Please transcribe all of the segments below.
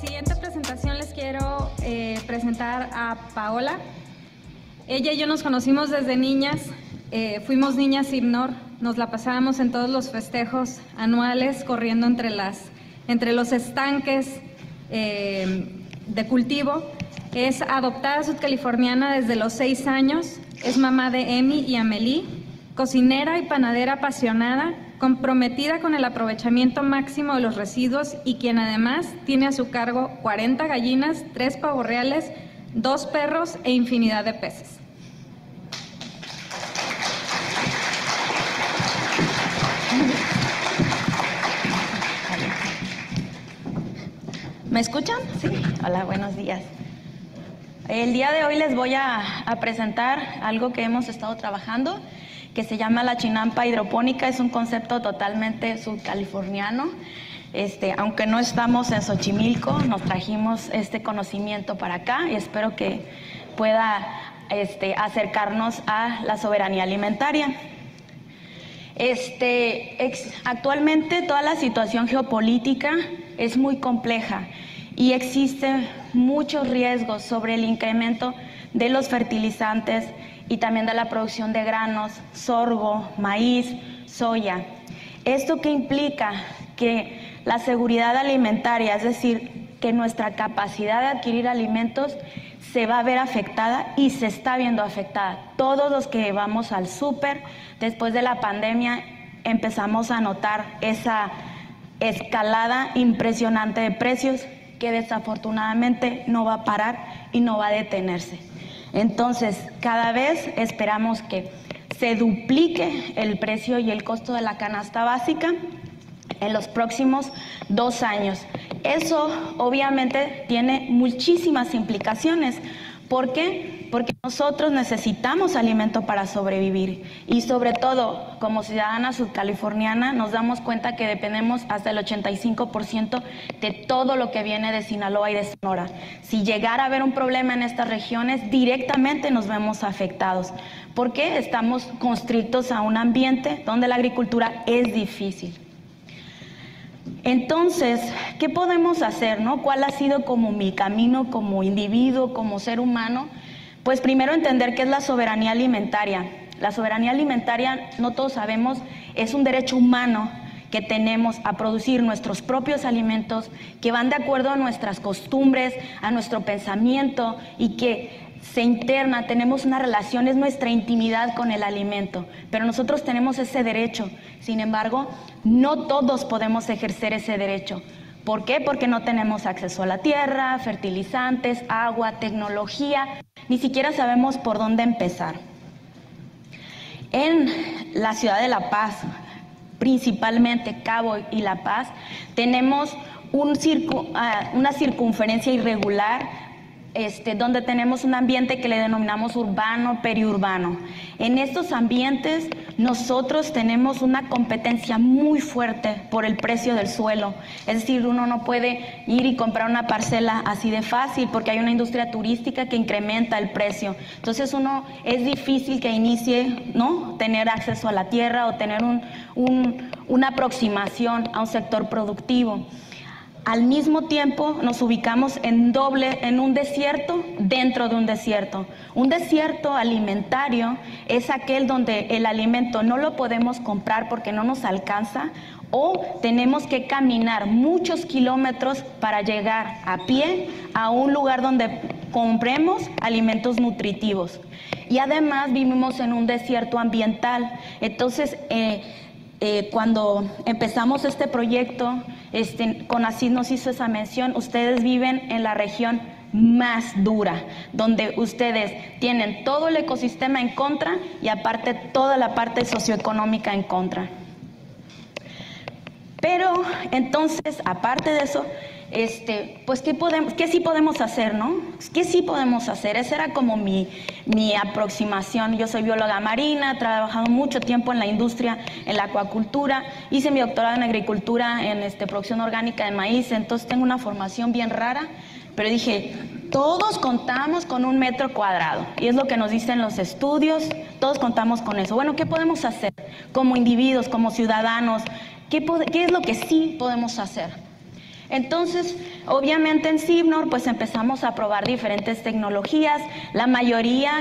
siguiente presentación les quiero presentar a Paola. Ella y yo nos conocimos desde niñas, fuimos niñas Hipnor, nos la pasábamos en todos los festejos anuales corriendo entre los estanques de cultivo. Es adoptada sudcaliforniana desde los 6 años, es mamá de Emi y Amelie, cocinera y panadera apasionada, comprometida con el aprovechamiento máximo de los residuos y quien además tiene a su cargo 40 gallinas, 3 pavos reales, 2 perros e infinidad de peces. ¿Me escuchan? Sí. Hola, buenos días. El día de hoy les voy a presentar algo que hemos estado trabajando, que se llama la chinampa hidropónica. Es un concepto totalmente sudcaliforniano. Aunque no estamos en Xochimilco, nos trajimos este conocimiento para acá y espero que pueda acercarnos a la soberanía alimentaria. Actualmente toda la situación geopolítica es muy compleja y existen muchos riesgos sobre el incremento de los fertilizantes y también de la producción de granos, sorgo, maíz, soya. ¿Esto qué implica? Que la seguridad alimentaria, es decir, que nuestra capacidad de adquirir alimentos se va a ver afectada y se está viendo afectada. Todos los que vamos al súper, después de la pandemia, empezamos a notar esa escalada impresionante de precios que desafortunadamente no va a parar y no va a detenerse. Entonces, cada vez esperamos que se duplique el precio y el costo de la canasta básica en los próximos 2 años. Eso obviamente tiene muchísimas implicaciones. ¿Por qué? Porque nosotros necesitamos alimento para sobrevivir y sobre todo como ciudadana sudcaliforniana nos damos cuenta que dependemos hasta el 85% de todo lo que viene de Sinaloa y de Sonora. Si llegara a haber un problema en estas regiones, directamente nos vemos afectados porque estamos constrictos a un ambiente donde la agricultura es difícil. Entonces, ¿qué podemos hacer, no? ¿Cuál ha sido como mi camino como individuo, como ser humano? Pues primero entender qué es la soberanía alimentaria. La soberanía alimentaria, no todos sabemos, es un derecho humano que tenemos a producir nuestros propios alimentos que van de acuerdo a nuestras costumbres, a nuestro pensamiento y que se interna, tenemos una relación, es nuestra intimidad con el alimento, pero nosotros tenemos ese derecho. Sin embargo, no todos podemos ejercer ese derecho. ¿Por qué? Porque no tenemos acceso a la tierra, fertilizantes, agua, tecnología, ni siquiera sabemos por dónde empezar. En la ciudad de La Paz, principalmente Cabo y La Paz, tenemos una circunferencia irregular donde tenemos un ambiente que le denominamos urbano, periurbano. En estos ambientes nosotros tenemos una competencia muy fuerte por el precio del suelo. Es decir, uno no puede ir y comprar una parcela así de fácil porque hay una industria turística que incrementa el precio. Entonces es difícil que inicie, ¿no?, tener acceso a la tierra o tener una aproximación a un sector productivo. Al mismo tiempo nos ubicamos en un desierto dentro de un desierto. Un desierto alimentario es aquel donde el alimento no lo podemos comprar porque no nos alcanza o tenemos que caminar muchos kilómetros para llegar a pie a un lugar donde compremos alimentos nutritivos. Y además vivimos en un desierto ambiental. Entonces, cuando empezamos este proyecto, CONACYT nos hizo esa mención, ustedes viven en la región más dura, donde ustedes tienen todo el ecosistema en contra y aparte toda la parte socioeconómica en contra. Pero entonces, aparte de eso, pues ¿qué sí podemos hacer, no? ¿Qué sí podemos hacer? Esa era como mi aproximación. Yo soy bióloga marina, he trabajado mucho tiempo en la industria, en la acuacultura, hice mi doctorado en agricultura, en producción orgánica de maíz, entonces tengo una formación bien rara, pero dije, todos contamos con 1 metro cuadrado, y es lo que nos dicen los estudios, todos contamos con eso. Bueno, ¿qué podemos hacer como individuos, como ciudadanos? ¿Qué es lo que sí podemos hacer? Entonces, obviamente en Cibnor pues empezamos a probar diferentes tecnologías, la mayoría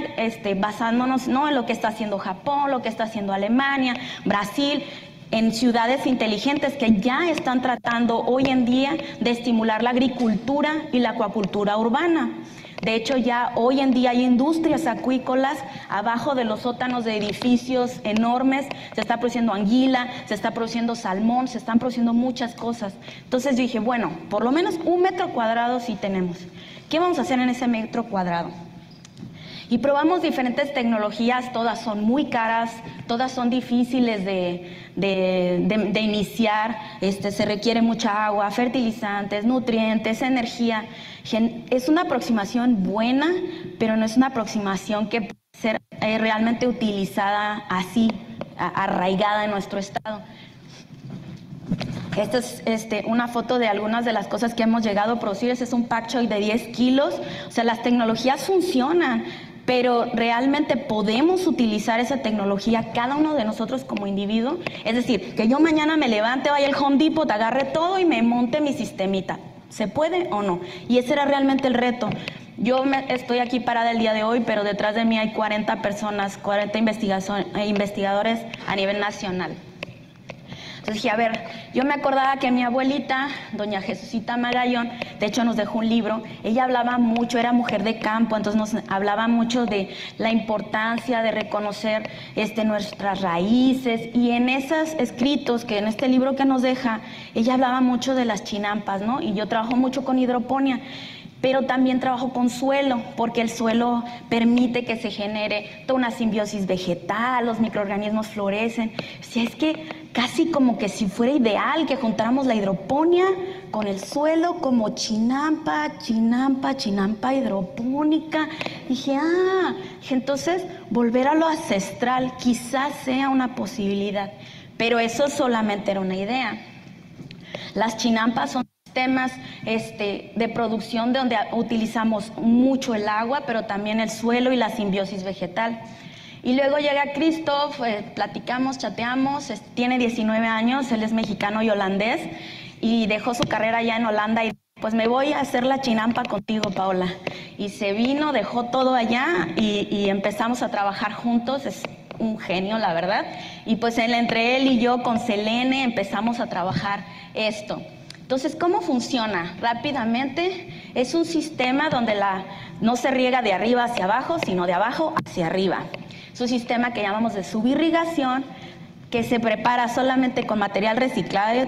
basándonos, ¿no?, en lo que está haciendo Japón, lo que está haciendo Alemania, Brasil, en ciudades inteligentes que ya están tratando hoy en día de estimular la agricultura y la acuacultura urbana. De hecho, ya hoy en día hay industrias acuícolas abajo de los sótanos de edificios enormes. Se está produciendo anguila, se está produciendo salmón, se están produciendo muchas cosas. Entonces yo dije, bueno, por lo menos 1 metro cuadrado sí tenemos. ¿Qué vamos a hacer en ese metro cuadrado? Y probamos diferentes tecnologías, todas son muy caras, todas son difíciles de iniciar, se requiere mucha agua, fertilizantes, nutrientes, energía. Es una aproximación buena, pero no es una aproximación que puede ser realmente utilizada así, arraigada en nuestro estado. Esta es una foto de algunas de las cosas que hemos llegado a producir. Este es un pak choi de 10 kilos. O sea, las tecnologías funcionan, pero realmente podemos utilizar esa tecnología cada uno de nosotros como individuo. Es decir, que yo mañana me levante, vaya al Home Depot, agarre todo y me monte mi sistemita. ¿Se puede o no? Y ese era realmente el reto. Yo estoy aquí parada el día de hoy, pero detrás de mí hay 40 personas, 40 investigadores a nivel nacional. Entonces dije, a ver, yo me acordaba que mi abuelita, doña Jesucita Magallón, de hecho nos dejó un libro. Ella hablaba mucho, era mujer de campo, entonces nos hablaba mucho de la importancia de reconocer nuestras raíces. Y en esos escritos, que en este libro que nos deja, ella hablaba mucho de las chinampas, ¿no? Y yo trabajo mucho con hidroponía, pero también trabajo con suelo, porque el suelo permite que se genere toda una simbiosis vegetal, los microorganismos florecen. O sea, es que casi como que si fuera ideal que juntáramos la hidroponía con el suelo como chinampa hidropónica. Dije, entonces volver a lo ancestral quizás sea una posibilidad, pero eso solamente era una idea. Las chinampas son sistemas de producción donde utilizamos mucho el agua, pero también el suelo y la simbiosis vegetal. Y luego llega Christoph, platicamos, chateamos, tiene 19 años, él es mexicano y holandés, y dejó su carrera allá en Holanda y pues me voy a hacer la chinampa contigo, Paola. Y se vino, dejó todo allá y empezamos a trabajar juntos. Es un genio, la verdad. Y pues entre él y yo con Selene empezamos a trabajar esto. Entonces, ¿cómo funciona? Rápidamente, es un sistema donde no se riega de arriba hacia abajo, sino de abajo hacia arriba. Es un sistema que llamamos de subirrigación, que se prepara solamente con material reciclable.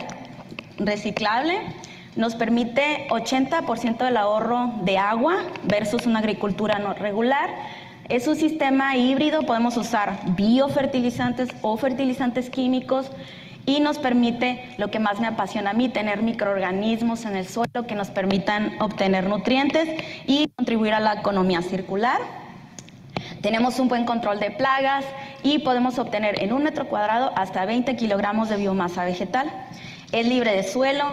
Nos permite 80% del ahorro de agua versus una agricultura no regular. Es un sistema híbrido, podemos usar biofertilizantes o fertilizantes químicos y nos permite, lo que más me apasiona a mí, tener microorganismos en el suelo que nos permitan obtener nutrientes y contribuir a la economía circular. Tenemos un buen control de plagas y podemos obtener en 1 metro cuadrado hasta 20 kilogramos de biomasa vegetal. Es libre de suelo,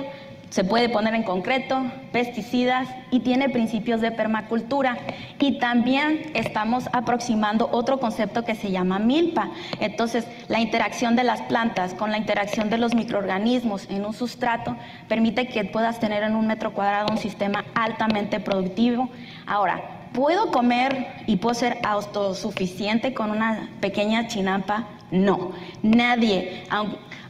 se puede poner en concreto, pesticidas y tiene principios de permacultura. Y también estamos aproximando otro concepto que se llama milpa. Entonces, la interacción de las plantas con la interacción de los microorganismos en un sustrato permite que puedas tener en 1 metro cuadrado un sistema altamente productivo. Ahora, ¿puedo comer y puedo ser autosuficiente con una pequeña chinampa? No, nadie.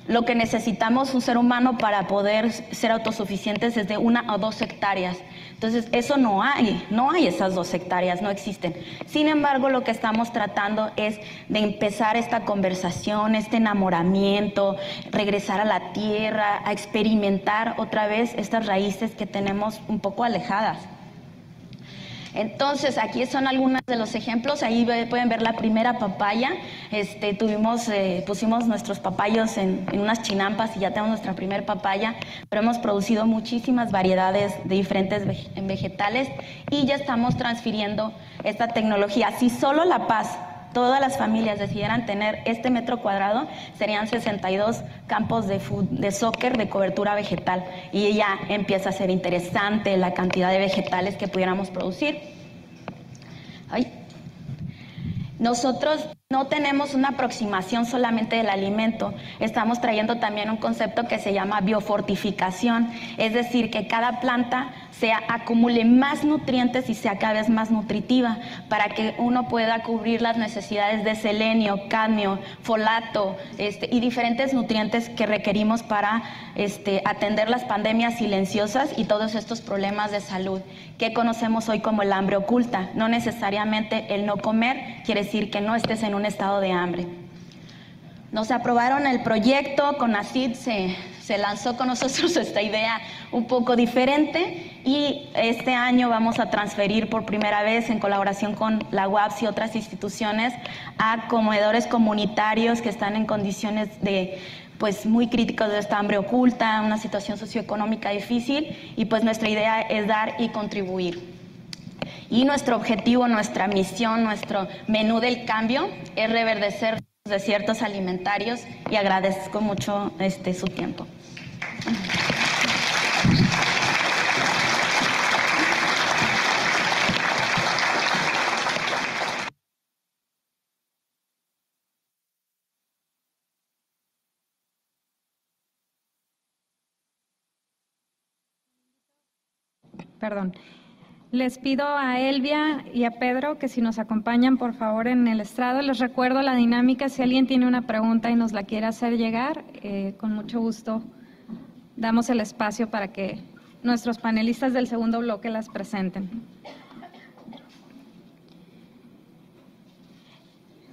Lo que necesitamos un ser humano para poder ser autosuficientes es de 1 o 2 hectáreas. Entonces, eso no hay esas 2 hectáreas, no existen. Sin embargo, lo que estamos tratando es de empezar esta conversación, este enamoramiento, regresar a la tierra, a experimentar otra vez estas raíces que tenemos un poco alejadas. Entonces, aquí son algunos de los ejemplos. Ahí pueden ver la primera papaya. Pusimos nuestros papayos en unas chinampas y ya tenemos nuestra primera papaya, pero hemos producido muchísimas variedades de diferentes vegetales y ya estamos transfiriendo esta tecnología. Si solo La Paz, todas las familias decidieran tener este metro cuadrado, serían 62 campos de soccer de cobertura vegetal y ya empieza a ser interesante la cantidad de vegetales que pudiéramos producir. Nosotros no tenemos una aproximación solamente del alimento, estamos trayendo también un concepto que se llama biofortificación, es decir, que cada planta acumule más nutrientes y sea cada vez más nutritiva para que uno pueda cubrir las necesidades de selenio, cadmio, folato y diferentes nutrientes que requerimos para atender las pandemias silenciosas y todos estos problemas de salud que conocemos hoy como el hambre oculta. No necesariamente el no comer quiere decir que no estés en un estado de hambre. Nos aprobaron el proyecto, CONACYT se lanzó con nosotros esta idea un poco diferente y este año vamos a transferir por primera vez en colaboración con la UAPS y otras instituciones a comedores comunitarios que están en condiciones pues muy críticos de esta hambre oculta, una situación socioeconómica difícil y pues nuestra idea es dar y contribuir. Y nuestro objetivo, nuestra misión, nuestro menú del cambio es reverdecer desiertos alimentarios y agradezco mucho su tiempo. Perdón. Les pido a Elvia y a Pedro que si nos acompañan por favor en el estrado. Les recuerdo la dinámica, si alguien tiene una pregunta y nos la quiere hacer llegar, con mucho gusto damos el espacio para que nuestros panelistas del segundo bloque las presenten.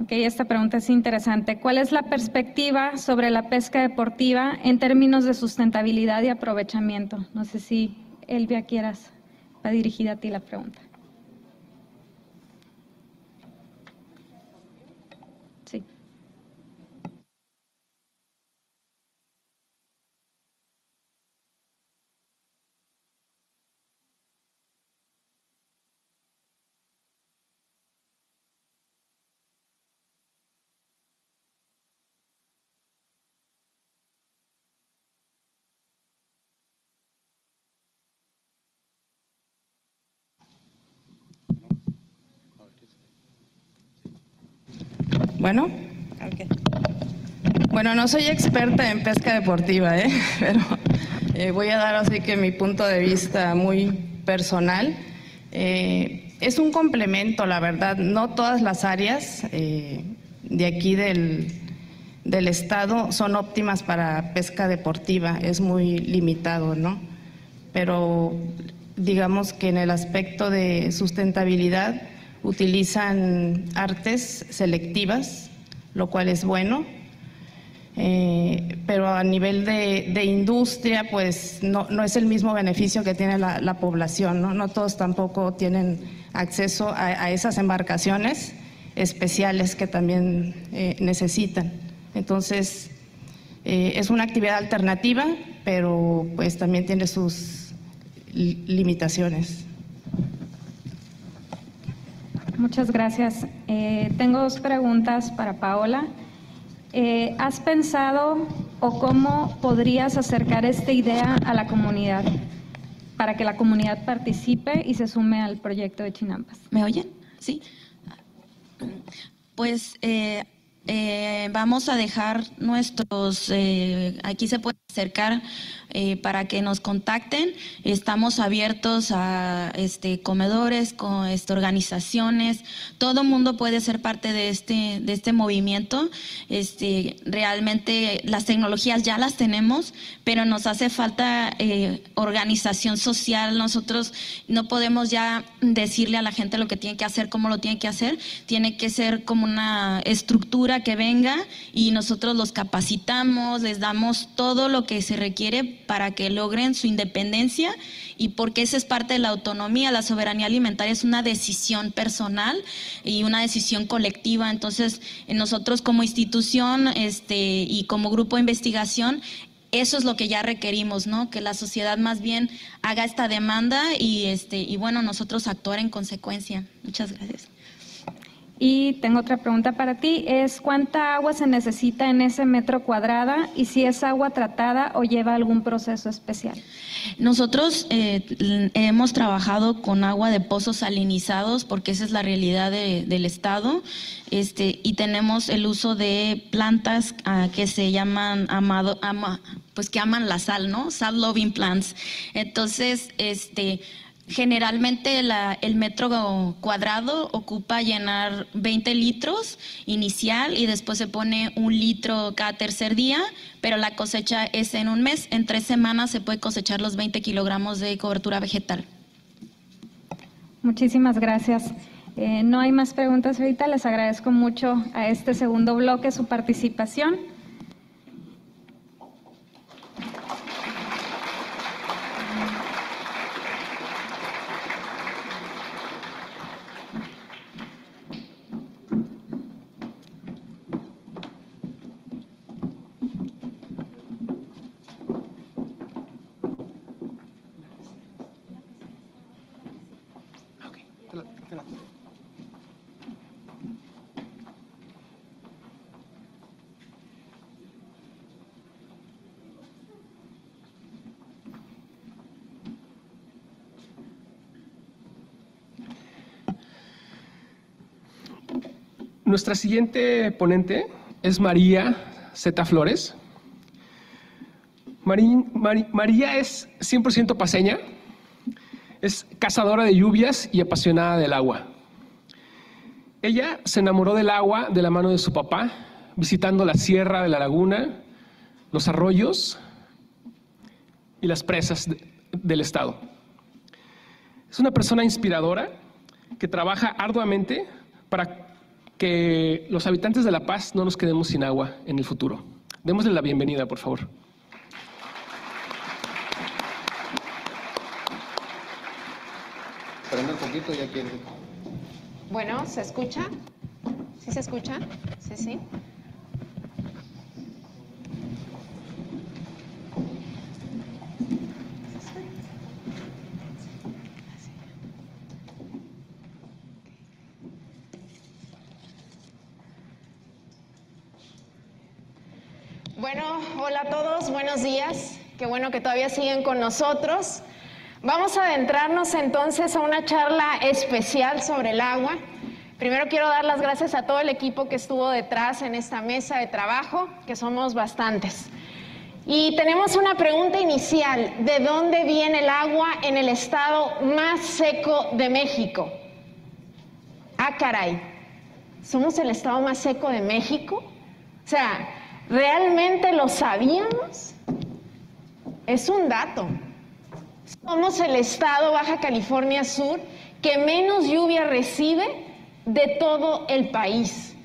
Ok, esta pregunta es interesante. ¿Cuál es la perspectiva sobre la pesca deportiva en términos de sustentabilidad y aprovechamiento? No sé si Elvia quieras. Va dirigida a ti la pregunta. Sí. Bueno, okay. Bueno, no soy experta en pesca deportiva, pero voy a dar así que mi punto de vista muy personal. Es un complemento, la verdad. No todas las áreas de aquí del estado son óptimas para pesca deportiva, es muy limitado, ¿no? Pero digamos que en el aspecto de sustentabilidad utilizan artes selectivas, lo cual es bueno, pero a nivel de industria pues no es el mismo beneficio que tiene la población, ¿no? No todos tampoco tienen acceso a esas embarcaciones especiales que también necesitan. Entonces es una actividad alternativa, pero pues también tiene sus limitaciones. Muchas gracias. Tengo dos preguntas para Paola. ¿Has pensado o cómo podrías acercar esta idea a la comunidad para que la comunidad participe y se sume al proyecto de Chinampas? ¿Me oyen? Sí. Pues vamos a dejar nuestros, aquí se puede acercar para que nos contacten. Estamos abiertos a comedores, organizaciones. Todo mundo puede ser parte de este movimiento. Realmente las tecnologías ya las tenemos, pero nos hace falta organización social. Nosotros no podemos ya decirle a la gente lo que tiene que hacer, cómo lo tiene que hacer. Tiene que ser como una estructura que venga y nosotros los capacitamos, les damos todo lo que se requiere para que logren su independencia, y porque esa es parte de la autonomía. La soberanía alimentaria es una decisión personal y una decisión colectiva. Entonces nosotros como institución y como grupo de investigación, eso es lo que ya requerimos, ¿no? Que la sociedad más bien haga esta demanda y bueno, nosotros actuar en consecuencia. Muchas gracias. Y tengo otra pregunta para ti, es ¿cuánta agua se necesita en ese metro cuadrado y si es agua tratada o lleva algún proceso especial? Nosotros hemos trabajado con agua de pozos salinizados porque esa es la realidad del estado, y tenemos el uso de plantas que se llaman pues que aman la sal, ¿no? Salt loving plants. Entonces, generalmente el metro cuadrado ocupa llenar 20 litros inicial y después se pone 1 litro cada tercer día, pero la cosecha es en un mes. En 3 semanas se puede cosechar los 20 kilogramos de cobertura vegetal. Muchísimas gracias. No hay más preguntas ahorita. Les agradezco mucho a este segundo bloque su participación. Nuestra siguiente ponente es María Zeta Flores. María es 100% paceña, es cazadora de lluvias y apasionada del agua. Ella se enamoró del agua de la mano de su papá, visitando la sierra de la laguna, los arroyos y las presas del estado. Es una persona inspiradora que trabaja arduamente para que los habitantes de La Paz no nos quedemos sin agua en el futuro. Démosle la bienvenida, por favor. Prende un poquito, ya quiero. Bueno, ¿se escucha? ¿Sí se escucha? Sí, sí. Bueno, hola a todos, buenos días. Qué bueno que todavía siguen con nosotros. Vamos a adentrarnos entonces a una charla especial sobre el agua. Primero quiero dar las gracias a todo el equipo que estuvo detrás en esta mesa de trabajo, que somos bastantes. Y tenemos una pregunta inicial: ¿de dónde viene el agua en el estado más seco de México? Ah, caray, ¿somos el estado más seco de México? O sea, ¿realmente lo sabíamos? Es un dato. Somos el estado Baja California Sur que menos lluvia recibe de todo el país.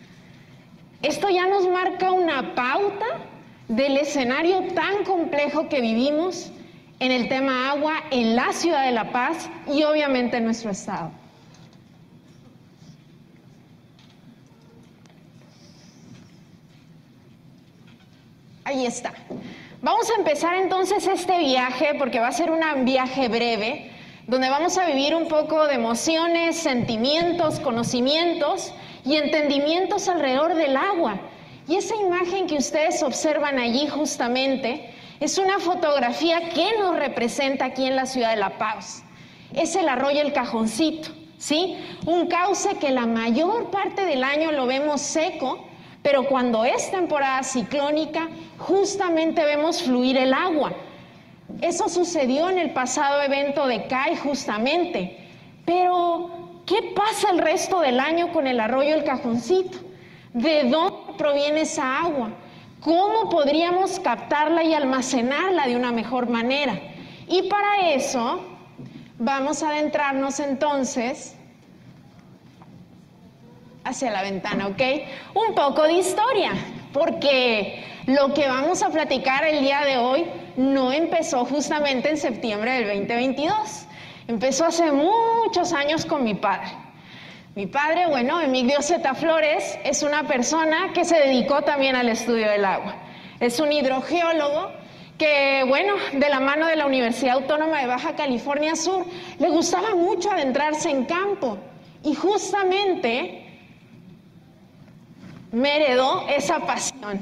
Esto ya nos marca una pauta del escenario tan complejo que vivimos en el tema agua en la ciudad de La Paz y obviamente en nuestro estado. Ahí está. Vamos a empezar entonces este viaje, porque va a ser un viaje breve, donde vamos a vivir un poco de emociones, sentimientos, conocimientos y entendimientos alrededor del agua. Y esa imagen que ustedes observan allí justamente es una fotografía que nos representa aquí en la ciudad de La Paz. Es el arroyo El Cajoncito, ¿sí? Un cauce que la mayor parte del año lo vemos seco, pero cuando es temporada ciclónica, justamente vemos fluir el agua. Eso sucedió en el pasado evento de CAI justamente. Pero, ¿qué pasa el resto del año con el arroyo El Cajoncito? ¿De dónde proviene esa agua? ¿Cómo podríamos captarla y almacenarla de una mejor manera? Y para eso, vamos a adentrarnos entonces hacia la ventana, ¿ok? Un poco de historia, porque lo que vamos a platicar el día de hoy no empezó justamente en septiembre del 2022. Empezó hace muchos años con mi padre. Mi padre, bueno, Emigdio Zeta Flores, es una persona que se dedicó también al estudio del agua. Es un hidrogeólogo que, bueno, de la mano de la Universidad Autónoma de Baja California Sur, le gustaba mucho adentrarse en campo. Y justamente me heredó esa pasión.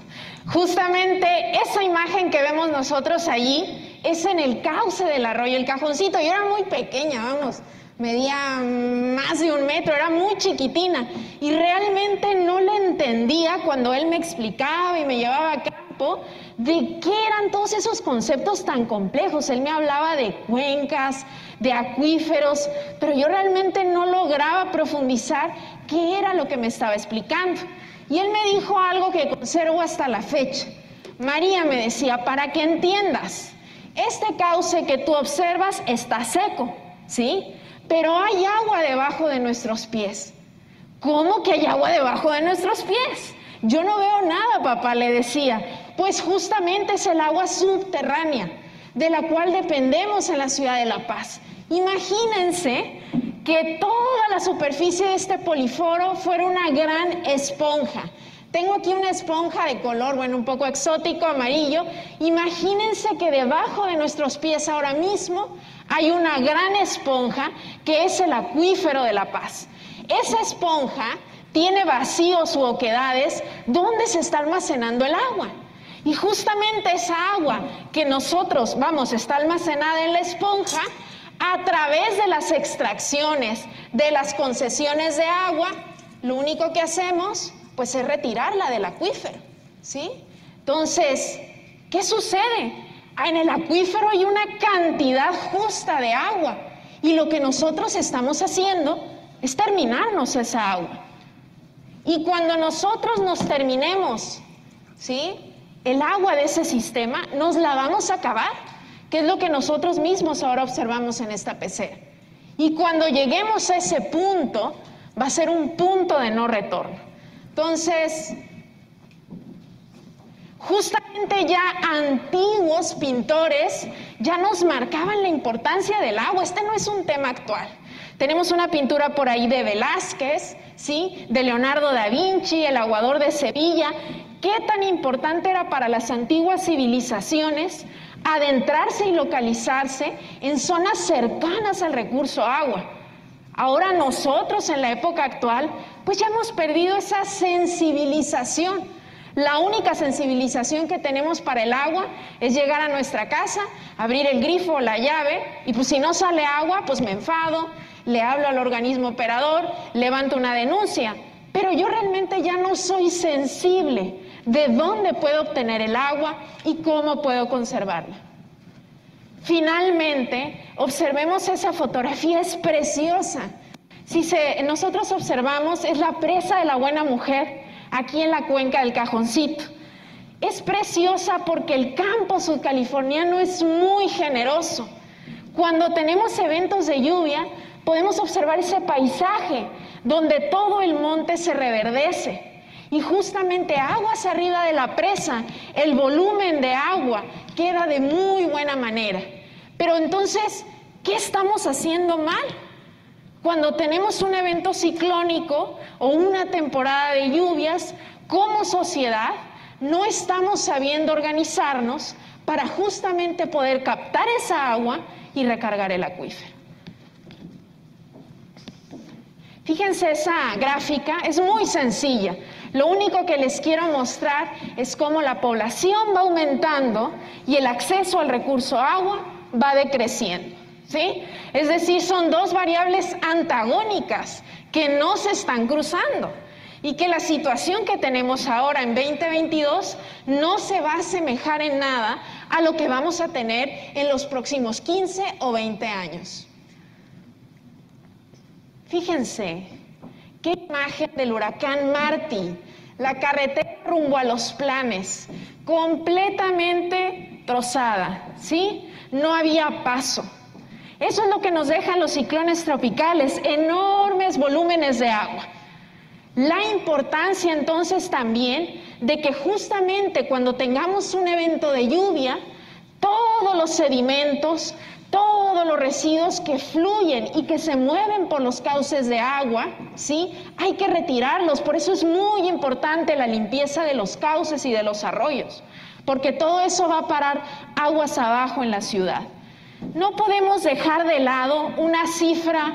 Justamente esa imagen que vemos nosotros allí es en el cauce del arroyo El Cajoncito. Yo era muy pequeña, vamos, medía más de 1 metro, era muy chiquitina y realmente no le entendía cuando él me explicaba y me llevaba a campo de qué eran todos esos conceptos tan complejos. Él me hablaba de cuencas, de acuíferos, pero yo realmente no lograba profundizar qué era lo que me estaba explicando. Y él me dijo algo que conservo hasta la fecha. María, me decía, para que entiendas, este cauce que tú observas está seco, ¿sí? Pero hay agua debajo de nuestros pies. ¿Cómo que hay agua debajo de nuestros pies? Yo no veo nada, papá, le decía. Pues justamente es el agua subterránea, de la cual dependemos en la ciudad de La Paz. Imagínense que toda la superficie de este poliforo fuera una gran esponja. Tengo aquí una esponja de color, bueno, un poco exótico, amarillo. Imagínense que debajo de nuestros pies ahora mismo hay una gran esponja que es el acuífero de La Paz. Esa esponja tiene vacíos u oquedades donde se está almacenando el agua. Y justamente esa agua que nosotros, está almacenada en la esponja, a través de las extracciones, de las concesiones de agua, lo único que hacemos, pues, es retirarla del acuífero, ¿sí? Entonces, ¿qué sucede? En el acuífero hay una cantidad justa de agua y lo que nosotros estamos haciendo es terminarnos esa agua. Y cuando nosotros nos terminemos, ¿sí?, el agua de ese sistema, nos la vamos a acabar, que es lo que nosotros mismos ahora observamos en esta pecera. Y cuando lleguemos a ese punto, va a ser un punto de no retorno. Entonces, justamente ya antiguos pintores ya nos marcaban la importancia del agua. Este no es un tema actual. Tenemos una pintura por ahí de Velázquez, ¿sí?, de Leonardo da Vinci, el aguador de Sevilla. ¿Qué tan importante era para las antiguas civilizaciones adentrarse y localizarse en zonas cercanas al recurso agua? Ahora nosotros en la época actual, pues ya hemos perdido esa sensibilización. La única sensibilización que tenemos para el agua es llegar a nuestra casa, abrir el grifo o la llave y pues si no sale agua, pues me enfado, le hablo al organismo operador, levanto una denuncia. Pero yo realmente ya no soy sensible de dónde puedo obtener el agua y cómo puedo conservarla. Finalmente, observemos esa fotografía, es preciosa. Nosotros observamos, es la presa de la Buena Mujer, aquí en la cuenca del Cajoncito. Es preciosa porque el campo sudcaliforniano es muy generoso. Cuando tenemos eventos de lluvia, podemos observar ese paisaje donde todo el monte se reverdece. Y justamente aguas arriba de la presa, el volumen de agua queda de muy buena manera. Pero entonces, ¿qué estamos haciendo mal? Cuando tenemos un evento ciclónico o una temporada de lluvias, como sociedad, no estamos sabiendo organizarnos para justamente poder captar esa agua y recargar el acuífero. Fíjense esa gráfica, es muy sencilla. Lo único que les quiero mostrar es cómo la población va aumentando y el acceso al recurso agua va decreciendo, ¿sí? Es decir, son dos variables antagónicas que no se están cruzando y que la situación que tenemos ahora en 2022 no se va a asemejar en nada a lo que vamos a tener en los próximos 15 o 20 años. Fíjense, qué imagen del huracán Marty, la carretera rumbo a Los Planes, completamente trozada, ¿sí? No había paso. Eso es lo que nos dejan los ciclones tropicales, enormes volúmenes de agua. La importancia entonces también de que justamente cuando tengamos un evento de lluvia, todos los sedimentos, todos los residuos que fluyen y que se mueven por los cauces de agua, ¿sí?, hay que retirarlos. Por eso es muy importante la limpieza de los cauces y de los arroyos, porque todo eso va a parar aguas abajo en la ciudad. No podemos dejar de lado una cifra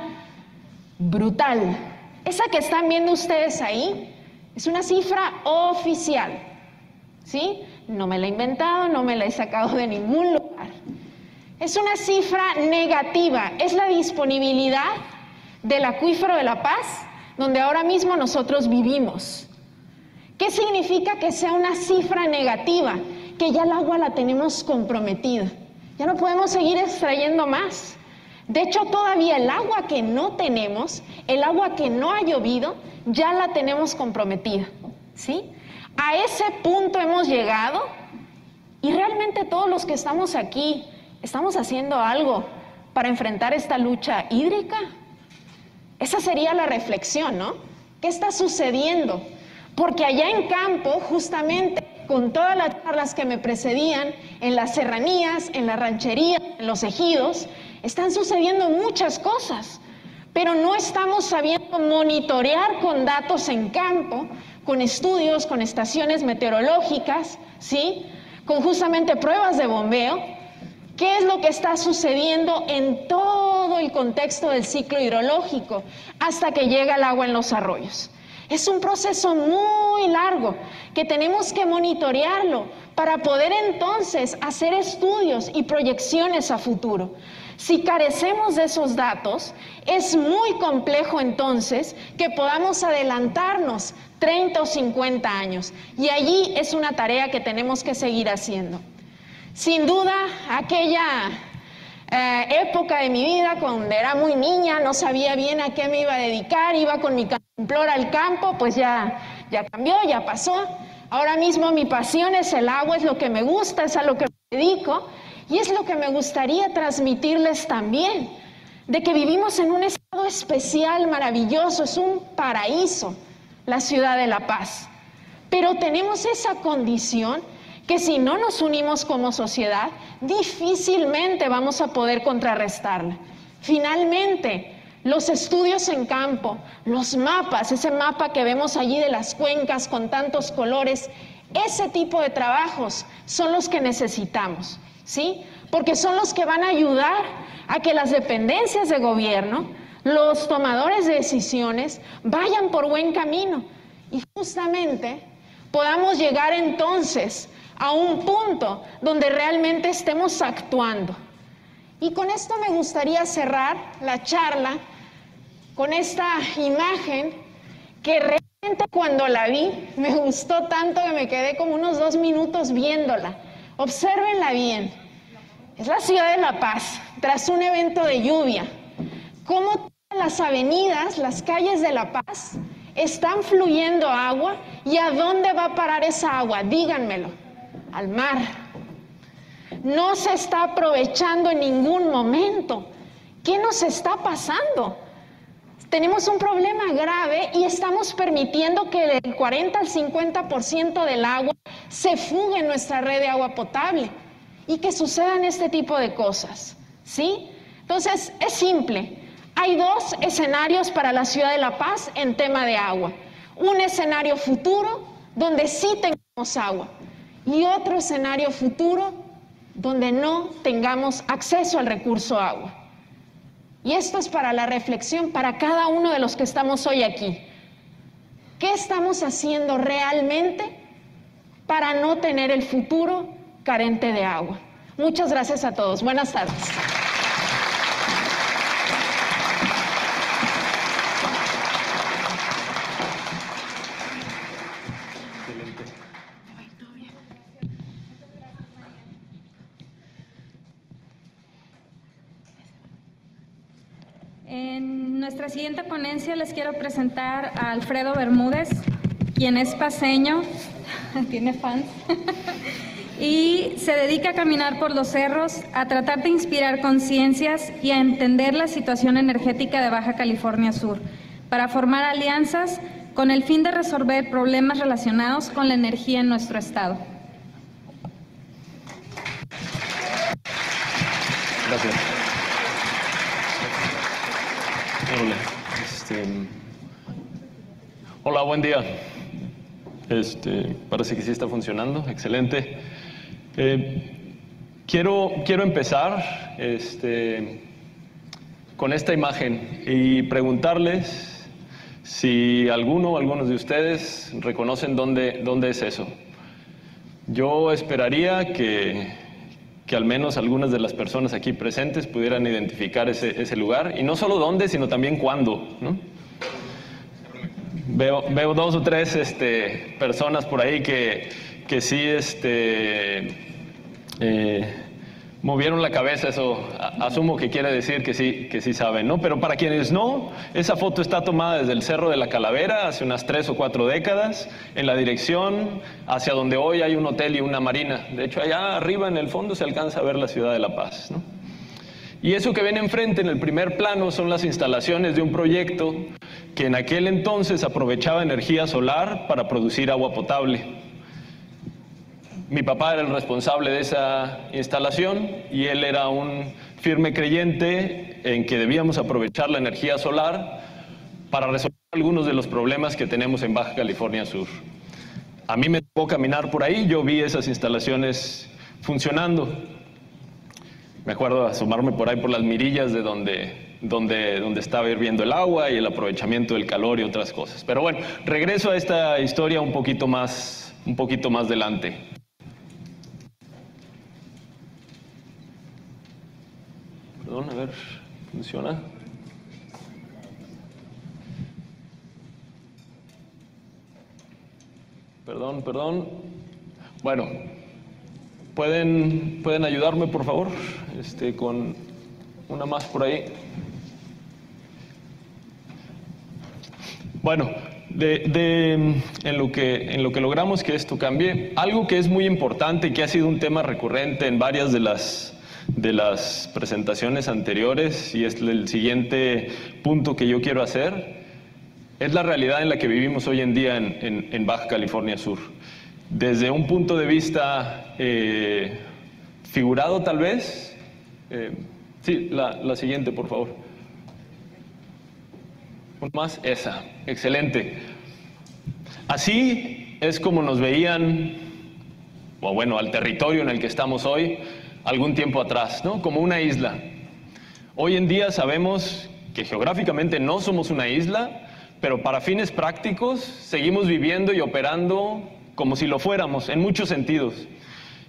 brutal. Esa que están viendo ustedes ahí es una cifra oficial, ¿sí? No me la he inventado, no me la he sacado de ningún lugar. Es una cifra negativa, es la disponibilidad del acuífero de La Paz, donde ahora mismo nosotros vivimos. ¿Qué significa que sea una cifra negativa? Que ya el agua la tenemos comprometida. Ya no podemos seguir extrayendo más. De hecho, todavía el agua que no tenemos, el agua que no ha llovido, ya la tenemos comprometida, ¿sí? A ese punto hemos llegado y realmente todos los que estamos aquí, ¿estamos haciendo algo para enfrentar esta lucha hídrica? Esa sería la reflexión, ¿no? ¿Qué está sucediendo? Porque allá en campo, justamente, con todas las charlas que me precedían, en las serranías, en la ranchería, en los ejidos, están sucediendo muchas cosas, pero no estamos sabiendo monitorear con datos en campo, con estudios, con estaciones meteorológicas, ¿sí? Con justamente pruebas de bombeo, qué es lo que está sucediendo en todo el contexto del ciclo hidrológico hasta que llega el agua en los arroyos. Es un proceso muy largo que tenemos que monitorearlo para poder entonces hacer estudios y proyecciones a futuro. Si carecemos de esos datos, es muy complejo entonces que podamos adelantarnos 30 o 50 años. Y allí es una tarea que tenemos que seguir haciendo. Sin duda, aquella época de mi vida, cuando era muy niña, no sabía bien a qué me iba a dedicar, iba con mi cantimplora al campo, pues ya cambió, ya pasó. Ahora mismo mi pasión es el agua, es lo que me gusta, es a lo que me dedico, y es lo que me gustaría transmitirles también, de que vivimos en un estado especial, maravilloso, es un paraíso, la ciudad de La Paz. Pero tenemos esa condición que si no nos unimos como sociedad, difícilmente vamos a poder contrarrestarla. Finalmente, los estudios en campo, los mapas, ese mapa que vemos allí de las cuencas con tantos colores, ese tipo de trabajos son los que necesitamos, ¿sí? Porque son los que van a ayudar a que las dependencias de gobierno, los tomadores de decisiones, vayan por buen camino y justamente podamos llegar entonces a un punto donde realmente estemos actuando. Y con esto me gustaría cerrar la charla con esta imagen que realmente cuando la vi me gustó tanto que me quedé como unos 2 minutos viéndola. Obsérvenla bien. Es la ciudad de La Paz, tras un evento de lluvia. Cómo las avenidas, las calles de La Paz están fluyendo agua. ¿Y a dónde va a parar esa agua? Díganmelo. Al mar. No se está aprovechando en ningún momento. ¿Qué nos está pasando? Tenemos un problema grave y estamos permitiendo que del 40 al 50% del agua se fugue en nuestra red de agua potable y que sucedan este tipo de cosas, ¿sí? Entonces, es simple. Hay 2 escenarios para la ciudad de La Paz en tema de agua. Un escenario futuro donde sí tengamos agua y otro escenario futuro donde no tengamos acceso al recurso agua. Y esto es para la reflexión para cada uno de los que estamos hoy aquí. ¿Qué estamos haciendo realmente para no tener el futuro carente de agua? Muchas gracias a todos. Buenas tardes. En nuestra siguiente ponencia les quiero presentar a Alfredo Bermúdez, quien es paceño, tiene fans, y se dedica a caminar por los cerros, a tratar de inspirar conciencias y a entender la situación energética de Baja California Sur, para formar alianzas con el fin de resolver problemas relacionados con la energía en nuestro estado. Gracias. Hola, buen día. Parece que sí está funcionando, excelente. Quiero empezar con esta imagen y preguntarles si algunos de ustedes reconocen dónde es eso. Yo esperaría que que al menos algunas de las personas aquí presentes pudieran identificar ese lugar, y no solo dónde, sino también cuándo, ¿no? Veo 2 o 3 personas por ahí que sí movieron la cabeza. Eso asumo que quiere decir que sí saben, ¿no? Pero para quienes no, esa foto está tomada desde el Cerro de la Calavera hace unas 3 o 4 décadas, en la dirección hacia donde hoy hay un hotel y una marina. De hecho, allá arriba en el fondo se alcanza a ver la ciudad de La Paz, ¿no? Y eso que ven enfrente en el primer plano son las instalaciones de un proyecto que en aquel entonces aprovechaba energía solar para producir agua potable. Mi papá era el responsable de esa instalación y él era un firme creyente en que debíamos aprovechar la energía solar para resolver algunos de los problemas que tenemos en Baja California Sur. A mí me tocó caminar por ahí, yo vi esas instalaciones funcionando. Me acuerdo asomarme por ahí por las mirillas de donde estaba hirviendo el agua y el aprovechamiento del calor y otras cosas. Pero bueno, regreso a esta historia un poquito más adelante. Perdón, a ver, ¿funciona? Perdón. Bueno, ¿pueden ayudarme, por favor? Con una más por ahí. Bueno, en lo que logramos que esto cambie, algo que es muy importante y que ha sido un tema recurrente en varias de las presentaciones anteriores, y es el siguiente punto que yo quiero hacer, es la realidad en la que vivimos hoy en día en Baja California Sur. Desde un punto de vista figurado, tal vez. Sí, la siguiente, por favor. Un más, esa. Excelente. Así es como nos veían, o bueno, al territorio en el que estamos hoy, algún tiempo atrás, ¿no? Como una isla. Hoy en día sabemos que geográficamente no somos una isla, pero para fines prácticos seguimos viviendo y operando como si lo fuéramos, en muchos sentidos.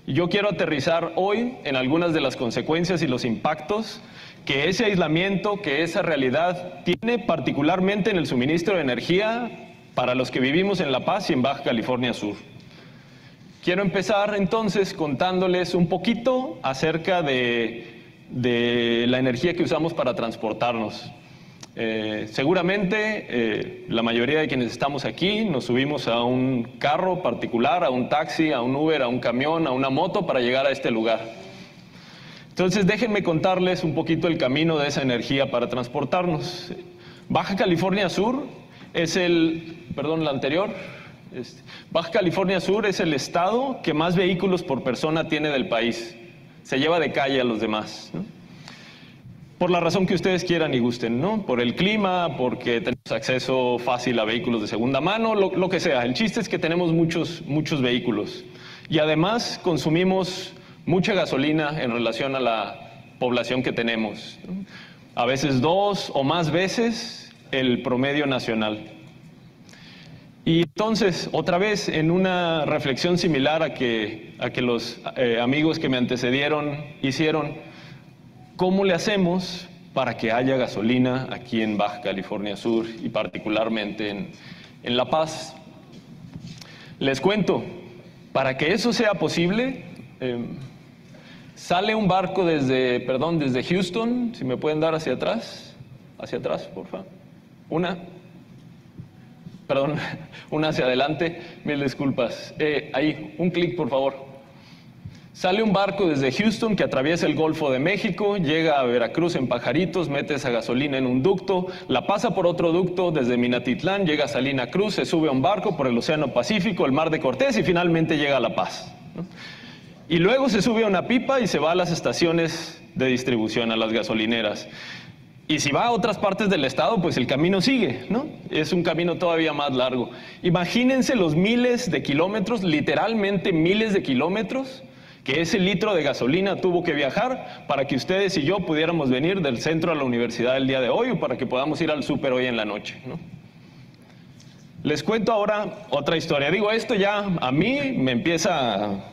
Y yo quiero aterrizar hoy en algunas de las consecuencias y los impactos que ese aislamiento, que esa realidad tiene particularmente en el suministro de energía para los que vivimos en La Paz y en Baja California Sur. Quiero empezar entonces contándoles un poquito acerca de la energía que usamos para transportarnos. Seguramente la mayoría de quienes estamos aquí nos subimos a un carro particular, a un taxi, a un Uber, a un camión, a una moto para llegar a este lugar. Entonces déjenme contarles un poquito el camino de esa energía para transportarnos. Baja California Sur es Baja California Sur es el estado que más vehículos por persona tiene del país. Se lleva de calle a los demás, ¿no? Por la razón que ustedes quieran y gusten, ¿no? Por el clima, porque tenemos acceso fácil a vehículos de segunda mano, lo que sea. El chiste es que tenemos muchos vehículos. Y además consumimos mucha gasolina en relación a la población que tenemos, ¿no? A veces 2 o más veces el promedio nacional. Y entonces, otra vez, en una reflexión similar a que los amigos que me antecedieron hicieron, ¿cómo le hacemos para que haya gasolina aquí en Baja California Sur y particularmente en La Paz? Les cuento, para que eso sea posible, sale un barco desde Houston, si me pueden dar hacia atrás, por favor. Una hacia adelante, mil disculpas. Ahí, un clic, por favor. Sale un barco desde Houston que atraviesa el Golfo de México, llega a Veracruz en Pajaritos, mete esa gasolina en un ducto, la pasa por otro ducto desde Minatitlán, llega a Salina Cruz, se sube a un barco por el Océano Pacífico, el Mar de Cortés y finalmente llega a La Paz, ¿no? Y luego se sube a una pipa y se va a las estaciones de distribución, a las gasolineras. Y si va a otras partes del estado, pues el camino sigue, ¿no? Es un camino todavía más largo. Imagínense los miles de kilómetros, literalmente miles de kilómetros, que ese litro de gasolina tuvo que viajar para que ustedes y yo pudiéramos venir del centro a la universidad el día de hoy o para que podamos ir al súper hoy en la noche, ¿no? Les cuento ahora otra historia. Digo, esto ya a mí me empieza a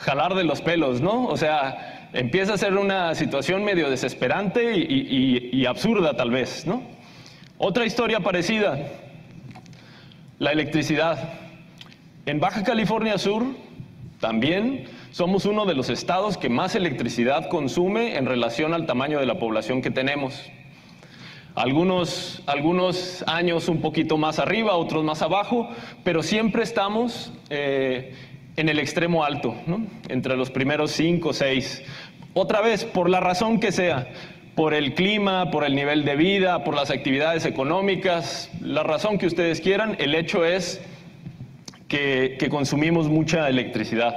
jalar de los pelos, ¿no? O sea, empieza a ser una situación medio desesperante y absurda tal vez, ¿no? Otra historia parecida, la electricidad. En Baja California Sur también somos uno de los estados que más electricidad consume en relación al tamaño de la población que tenemos. Algunos años un poquito más arriba, otros más abajo, pero siempre estamos en el extremo alto, ¿no? Entre los primeros 5 o 6. Otra vez, por la razón que sea, por el clima, por el nivel de vida, por las actividades económicas, la razón que ustedes quieran, el hecho es que consumimos mucha electricidad.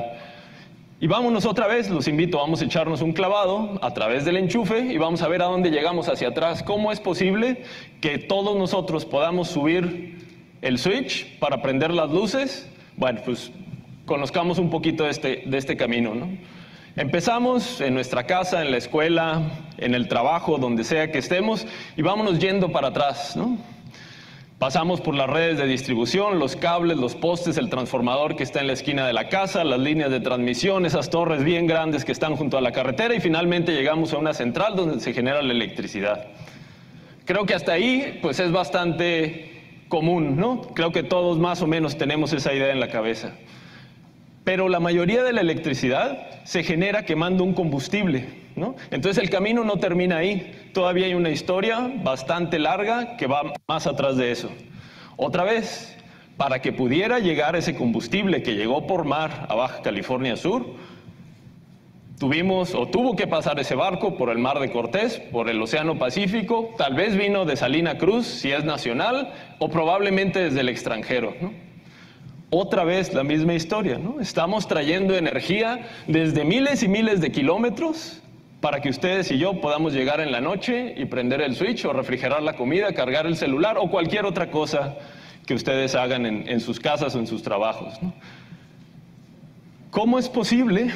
Y vámonos otra vez, los invito, vamos a echarnos un clavado a través del enchufe y vamos a ver a dónde llegamos hacia atrás. ¿Cómo es posible que todos nosotros podamos subir el switch para prender las luces? Bueno, pues conozcamos un poquito de este camino, ¿no? Empezamos en nuestra casa, en la escuela, en el trabajo, donde sea que estemos, y vámonos yendo para atrás, ¿no? Pasamos por las redes de distribución, los cables, los postes, el transformador que está en la esquina de la casa, las líneas de transmisión, esas torres bien grandes que están junto a la carretera, y finalmente llegamos a una central donde se genera la electricidad. Creo que hasta ahí pues es bastante común, ¿no? Creo que todos más o menos tenemos esa idea en la cabeza. Pero la mayoría de la electricidad se genera quemando un combustible, ¿no? Entonces el camino no termina ahí, todavía hay una historia bastante larga que va más atrás de eso. Otra vez, para que pudiera llegar ese combustible que llegó por mar a Baja California Sur, tuvo que pasar ese barco por el Mar de Cortés, por el Océano Pacífico, tal vez vino de Salina Cruz, si es nacional, o probablemente desde el extranjero, ¿no? Otra vez la misma historia, ¿no? Estamos trayendo energía desde miles y miles de kilómetros para que ustedes y yo podamos llegar en la noche y prender el switch o refrigerar la comida, cargar el celular o cualquier otra cosa que ustedes hagan en sus casas o en sus trabajos, ¿no? ¿Cómo es posible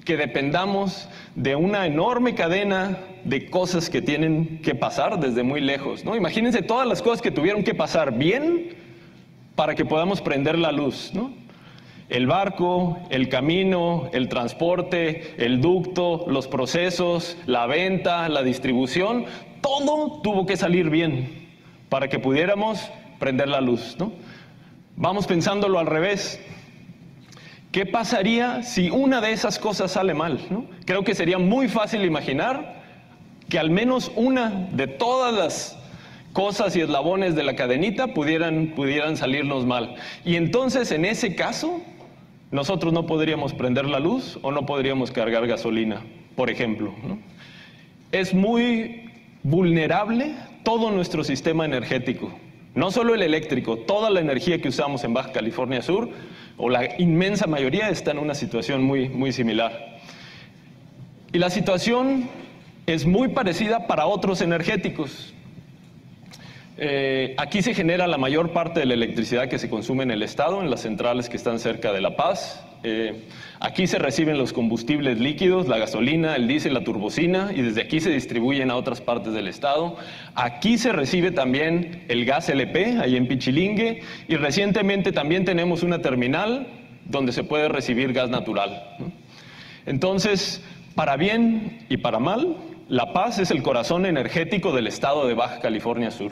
que dependamos de una enorme cadena de cosas que tienen que pasar desde muy lejos, ¿no? Imagínense todas las cosas que tuvieron que pasar bien para que podamos prender la luz, ¿no? El barco, el camino, el transporte, el ducto, los procesos, la venta, la distribución, todo tuvo que salir bien para que pudiéramos prender la luz, ¿no? Vamos pensándolo al revés. ¿Qué pasaría si una de esas cosas sale mal, ¿no? Creo que sería muy fácil imaginar que al menos una de todas las cosas y eslabones de la cadenita pudieran salirnos mal. Y entonces, en ese caso, nosotros no podríamos prender la luz o no podríamos cargar gasolina, por ejemplo, ¿no? Es muy vulnerable todo nuestro sistema energético, no solo el eléctrico, toda la energía que usamos en Baja California Sur, o la inmensa mayoría, está en una situación muy, muy similar. Y la situación es muy parecida para otros energéticos. Aquí se genera la mayor parte de la electricidad que se consume en el estado, en las centrales que están cerca de La Paz. Aquí se reciben los combustibles líquidos, la gasolina, el diésel, la turbocina, y desde aquí se distribuyen a otras partes del estado. Aquí se recibe también el gas LP, ahí en Pichilingue, y recientemente también tenemos una terminal donde se puede recibir gas natural, ¿no? Entonces, para bien y para mal, La Paz es el corazón energético del estado de Baja California Sur.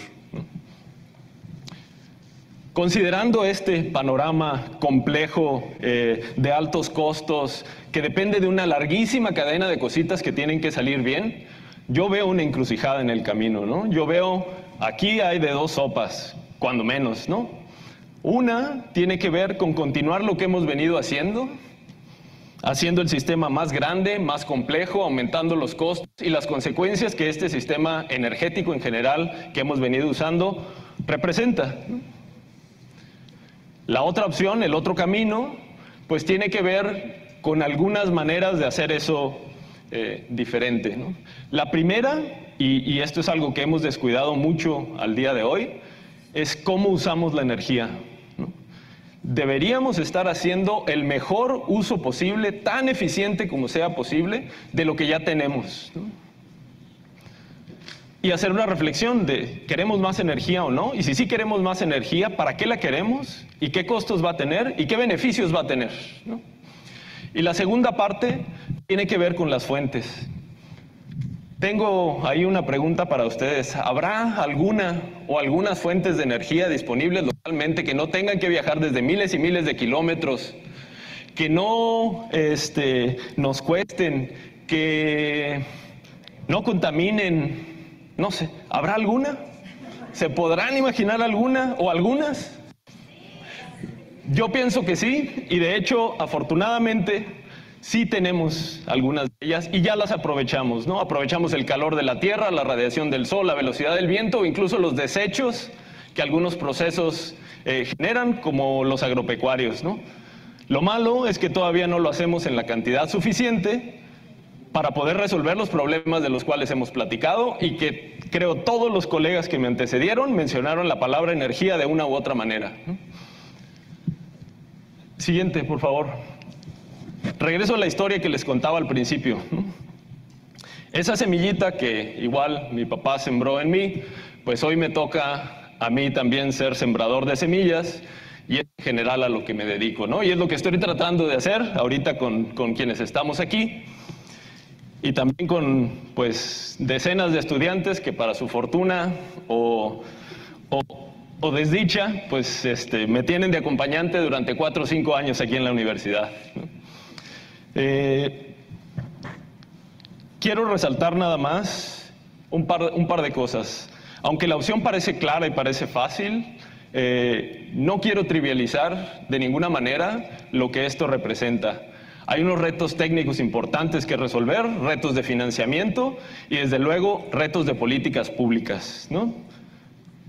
Considerando este panorama complejo de altos costos, que depende de una larguísima cadena de cositas que tienen que salir bien, yo veo una encrucijada en el camino, ¿no? Yo veo, aquí hay de dos sopas, cuando menos, ¿no? Una tiene que ver con continuar lo que hemos venido haciendo el sistema más grande, más complejo, aumentando los costos y las consecuencias que este sistema energético en general que hemos venido usando representa, ¿no? La otra opción, el otro camino, pues tiene que ver con algunas maneras de hacer eso diferente, ¿no? La primera, y esto es algo que hemos descuidado mucho al día de hoy, es cómo usamos la energía, ¿no? Deberíamos estar haciendo el mejor uso posible, tan eficiente como sea posible, de lo que ya tenemos, ¿no? Y hacer una reflexión de, ¿queremos más energía o no? Y si sí queremos más energía, ¿para qué la queremos? ¿Y qué costos va a tener? ¿Y qué beneficios va a tener, ¿no? Y la segunda parte tiene que ver con las fuentes. Tengo ahí una pregunta para ustedes. ¿Habrá alguna o algunas fuentes de energía disponibles localmente que no tengan que viajar desde miles y miles de kilómetros, que no nos cuesten, que no contaminen? No sé, ¿habrá alguna? ¿Se podrán imaginar alguna o algunas? Yo pienso que sí, y de hecho, afortunadamente, sí tenemos algunas de ellas y ya las aprovechamos, ¿no? Aprovechamos el calor de la tierra, la radiación del sol, la velocidad del viento, incluso los desechos que algunos procesos generan, como los agropecuarios, ¿no? Lo malo es que todavía no lo hacemos en la cantidad suficiente para poder resolver los problemas de los cuales hemos platicado y que creo todos los colegas que me antecedieron mencionaron la palabra energía de una u otra manera, ¿no? Siguiente, por favor. Regreso a la historia que les contaba al principio, ¿no? Esa semillita que igual mi papá sembró en mí, pues hoy me toca a mí también ser sembrador de semillas, y es en general a lo que me dedico, ¿no? Y es lo que estoy tratando de hacer ahorita con quienes estamos aquí, y también con pues decenas de estudiantes que para su fortuna o desdicha, pues me tienen de acompañante durante 4 o 5 años aquí en la universidad, ¿no? Quiero resaltar nada más un par de cosas. Aunque la opción parece clara y parece fácil, no quiero trivializar de ninguna manera lo que esto representa. Hay unos retos técnicos importantes que resolver, retos de financiamiento y desde luego retos de políticas públicas, ¿no?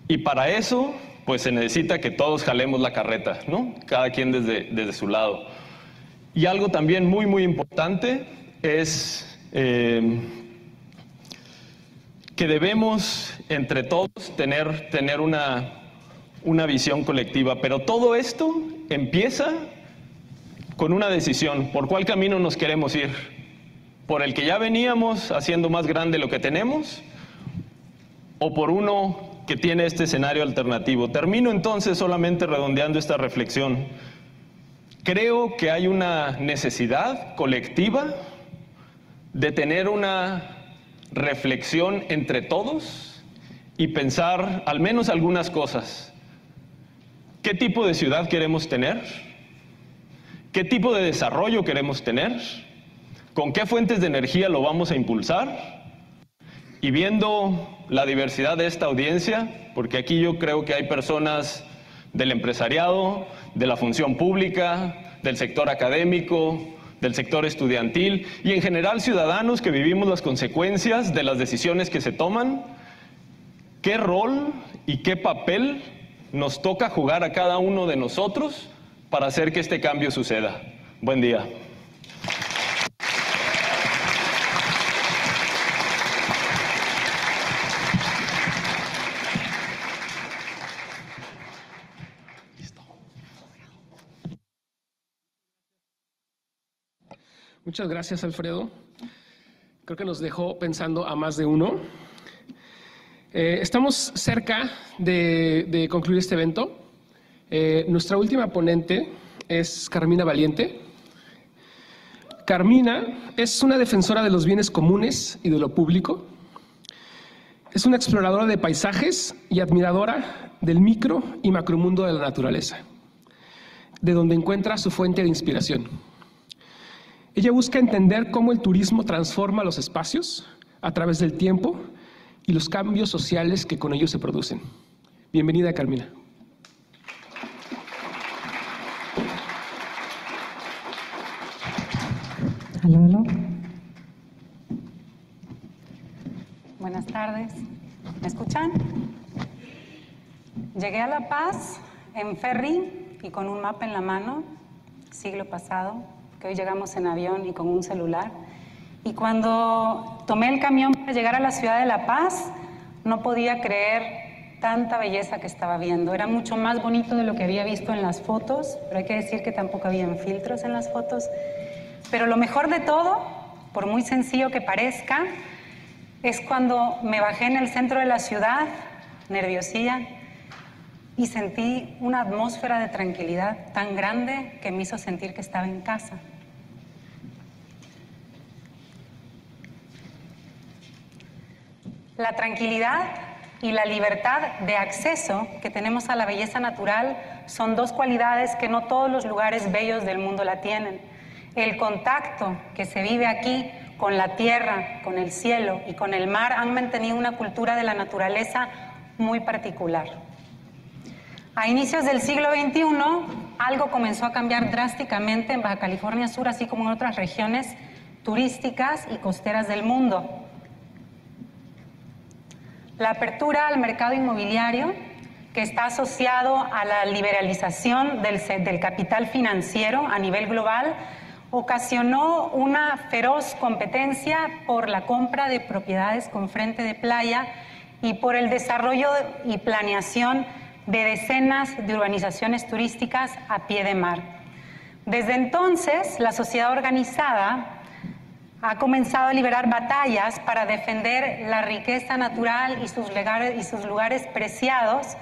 Y para eso, pues se necesita que todos jalemos la carreta, ¿no? Cada quien desde su lado. Y algo también muy, muy importante es que debemos entre todos tener una visión colectiva. Pero todo esto empieza con una decisión. ¿Por cuál camino nos queremos ir? ¿Por el que ya veníamos haciendo más grande lo que tenemos? ¿O por uno que tiene este escenario alternativo? Termino entonces solamente redondeando esta reflexión. Creo que hay una necesidad colectiva de tener una reflexión entre todos y pensar al menos algunas cosas. ¿Qué tipo de ciudad queremos tener? ¿Qué tipo de desarrollo queremos tener? ¿Con qué fuentes de energía lo vamos a impulsar? Y viendo la diversidad de esta audiencia, porque aquí yo creo que hay personas del empresariado, de la función pública, del sector académico, del sector estudiantil y en general ciudadanos que vivimos las consecuencias de las decisiones que se toman, ¿qué rol y qué papel nos toca jugar a cada uno de nosotros para hacer que este cambio suceda? Buen día. Muchas gracias, Alfredo. Creo que nos dejó pensando a más de uno. Estamos cerca de concluir este evento. Nuestra última ponente es Carmina Valiente. Carmina es una defensora de los bienes comunes y de lo público. Es una exploradora de paisajes y admiradora del micro y macromundo de la naturaleza, de donde encuentra su fuente de inspiración. Ella busca entender cómo el turismo transforma los espacios a través del tiempo y los cambios sociales que con ellos se producen. Bienvenida, Carmina. Aló, aló. Buenas tardes. ¿Me escuchan? Llegué a La Paz en ferry y con un mapa en la mano, siglo pasado, que hoy llegamos en avión y con un celular. Y cuando tomé el camión para llegar a la ciudad de La Paz, no podía creer tanta belleza que estaba viendo. Era mucho más bonito de lo que había visto en las fotos, pero hay que decir que tampoco habían filtros en las fotos. Pero lo mejor de todo, por muy sencillo que parezca, es cuando me bajé en el centro de la ciudad, nerviosilla, y sentí una atmósfera de tranquilidad tan grande que me hizo sentir que estaba en casa. La tranquilidad y la libertad de acceso que tenemos a la belleza natural son dos cualidades que no todos los lugares bellos del mundo la tienen. El contacto que se vive aquí con la tierra, con el cielo y con el mar han mantenido una cultura de la naturaleza muy particular. A inicios del siglo XXI, algo comenzó a cambiar drásticamente en Baja California Sur, así como en otras regiones turísticas y costeras del mundo. La apertura al mercado inmobiliario, que está asociado a la liberalización del capital financiero a nivel global, ocasionó una feroz competencia por la compra de propiedades con frente de playa y por el desarrollo y planeación de decenas de urbanizaciones turísticas a pie de mar. Desde entonces, la sociedad organizada ha comenzado a liberar batallas para defender la riqueza natural y sus lugares preciados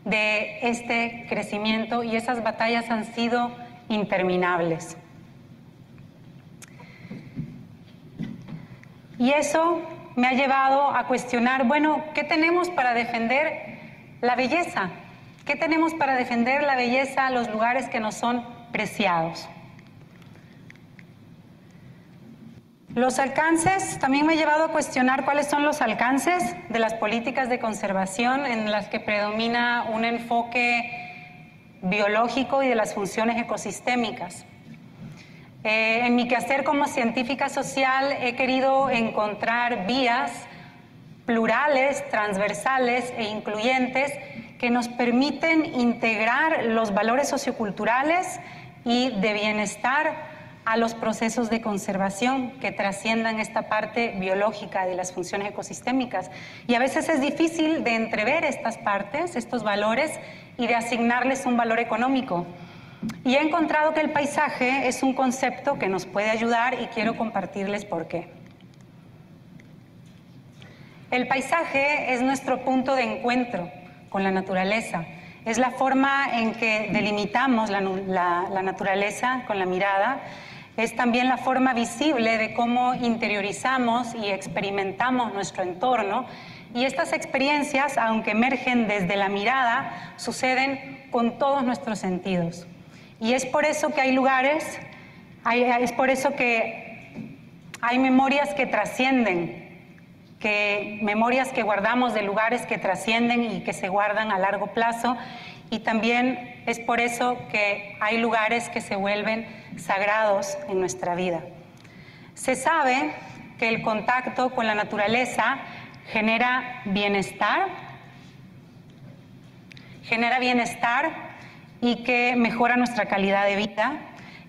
de este crecimiento, y esas batallas han sido interminables. Y eso me ha llevado a cuestionar, bueno, ¿qué tenemos para defender la belleza? ¿Qué tenemos para defender la belleza, los lugares que nos son preciados? Los alcances, también me ha llevado a cuestionar cuáles son los alcances de las políticas de conservación en las que predomina un enfoque biológico y de las funciones ecosistémicas. En mi quehacer como científica social he querido encontrar vías plurales, transversales e incluyentes que nos permiten integrar los valores socioculturales y de bienestar a los procesos de conservación que trasciendan esta parte biológica de las funciones ecosistémicas. Y a veces es difícil de entrever estas partes, estos valores, y de asignarles un valor económico. Y he encontrado que el paisaje es un concepto que nos puede ayudar y quiero compartirles por qué. El paisaje es nuestro punto de encuentro con la naturaleza. Es la forma en que delimitamos la naturaleza con la mirada. Es también la forma visible de cómo interiorizamos y experimentamos nuestro entorno. Y estas experiencias, aunque emergen desde la mirada, suceden con todos nuestros sentidos. Y es por eso que hay lugares, es por eso que hay memorias que trascienden, memorias que guardamos de lugares que trascienden y que se guardan a largo plazo. Y también es por eso que hay lugares que se vuelven sagrados en nuestra vida. Se sabe que el contacto con la naturaleza genera bienestar y que mejora nuestra calidad de vida,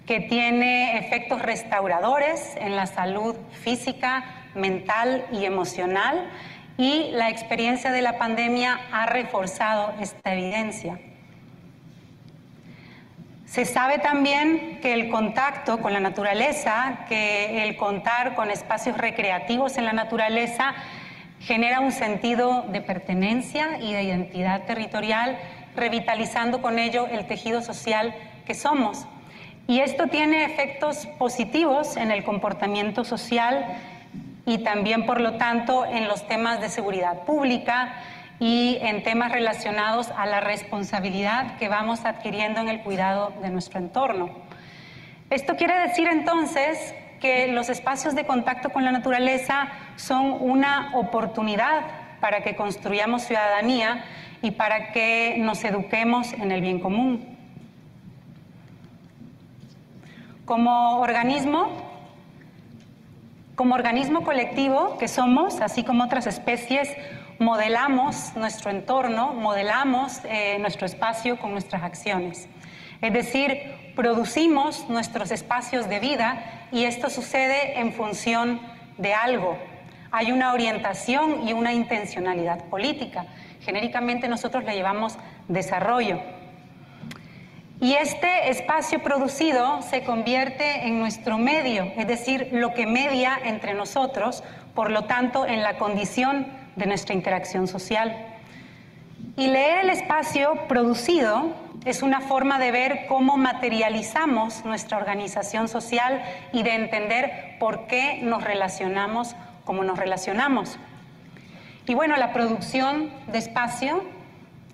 que tiene efectos restauradores en la salud física, mental y emocional, y la experiencia de la pandemia ha reforzado esta evidencia. Se sabe también que el contacto con la naturaleza, que el contar con espacios recreativos en la naturaleza genera un sentido de pertenencia y de identidad territorial, revitalizando con ello el tejido social que somos. Y esto tiene efectos positivos en el comportamiento social y también, por lo tanto, en los temas de seguridad pública y en temas relacionados a la responsabilidad que vamos adquiriendo en el cuidado de nuestro entorno. Esto quiere decir entonces que los espacios de contacto con la naturaleza son una oportunidad para que construyamos ciudadanía y para que nos eduquemos en el bien común. Como organismo colectivo que somos, así como otras especies, modelamos nuestro entorno, modelamos nuestro espacio con nuestras acciones. Es decir, producimos nuestros espacios de vida y esto sucede en función de algo. Hay una orientación y una intencionalidad política. Genéricamente nosotros le llamamos desarrollo. Y este espacio producido se convierte en nuestro medio, es decir, lo que media entre nosotros, por lo tanto, en la condición de nuestra interacción social. Y leer el espacio producido es una forma de ver cómo materializamos nuestra organización social y de entender por qué nos relacionamos como nos relacionamos. Y bueno, la producción de espacio,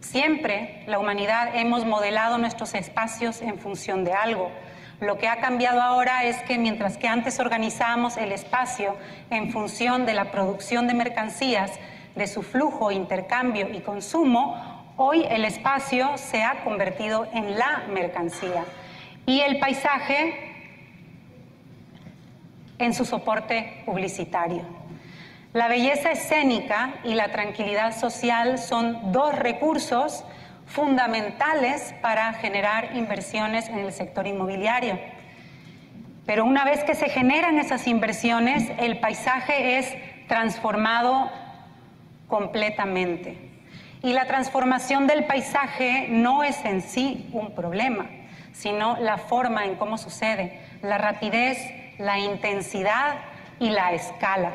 siempre la humanidad hemos modelado nuestros espacios en función de algo. Lo que ha cambiado ahora es que mientras que antes organizábamos el espacio en función de la producción de mercancías, de su flujo, intercambio y consumo, hoy el espacio se ha convertido en la mercancía y el paisaje en su soporte publicitario. La belleza escénica y la tranquilidad social son dos recursos fundamentales para generar inversiones en el sector inmobiliario. Pero una vez que se generan esas inversiones, el paisaje es transformado completamente. Y la transformación del paisaje no es en sí un problema, sino la forma en cómo sucede, la rapidez, la intensidad y la escala.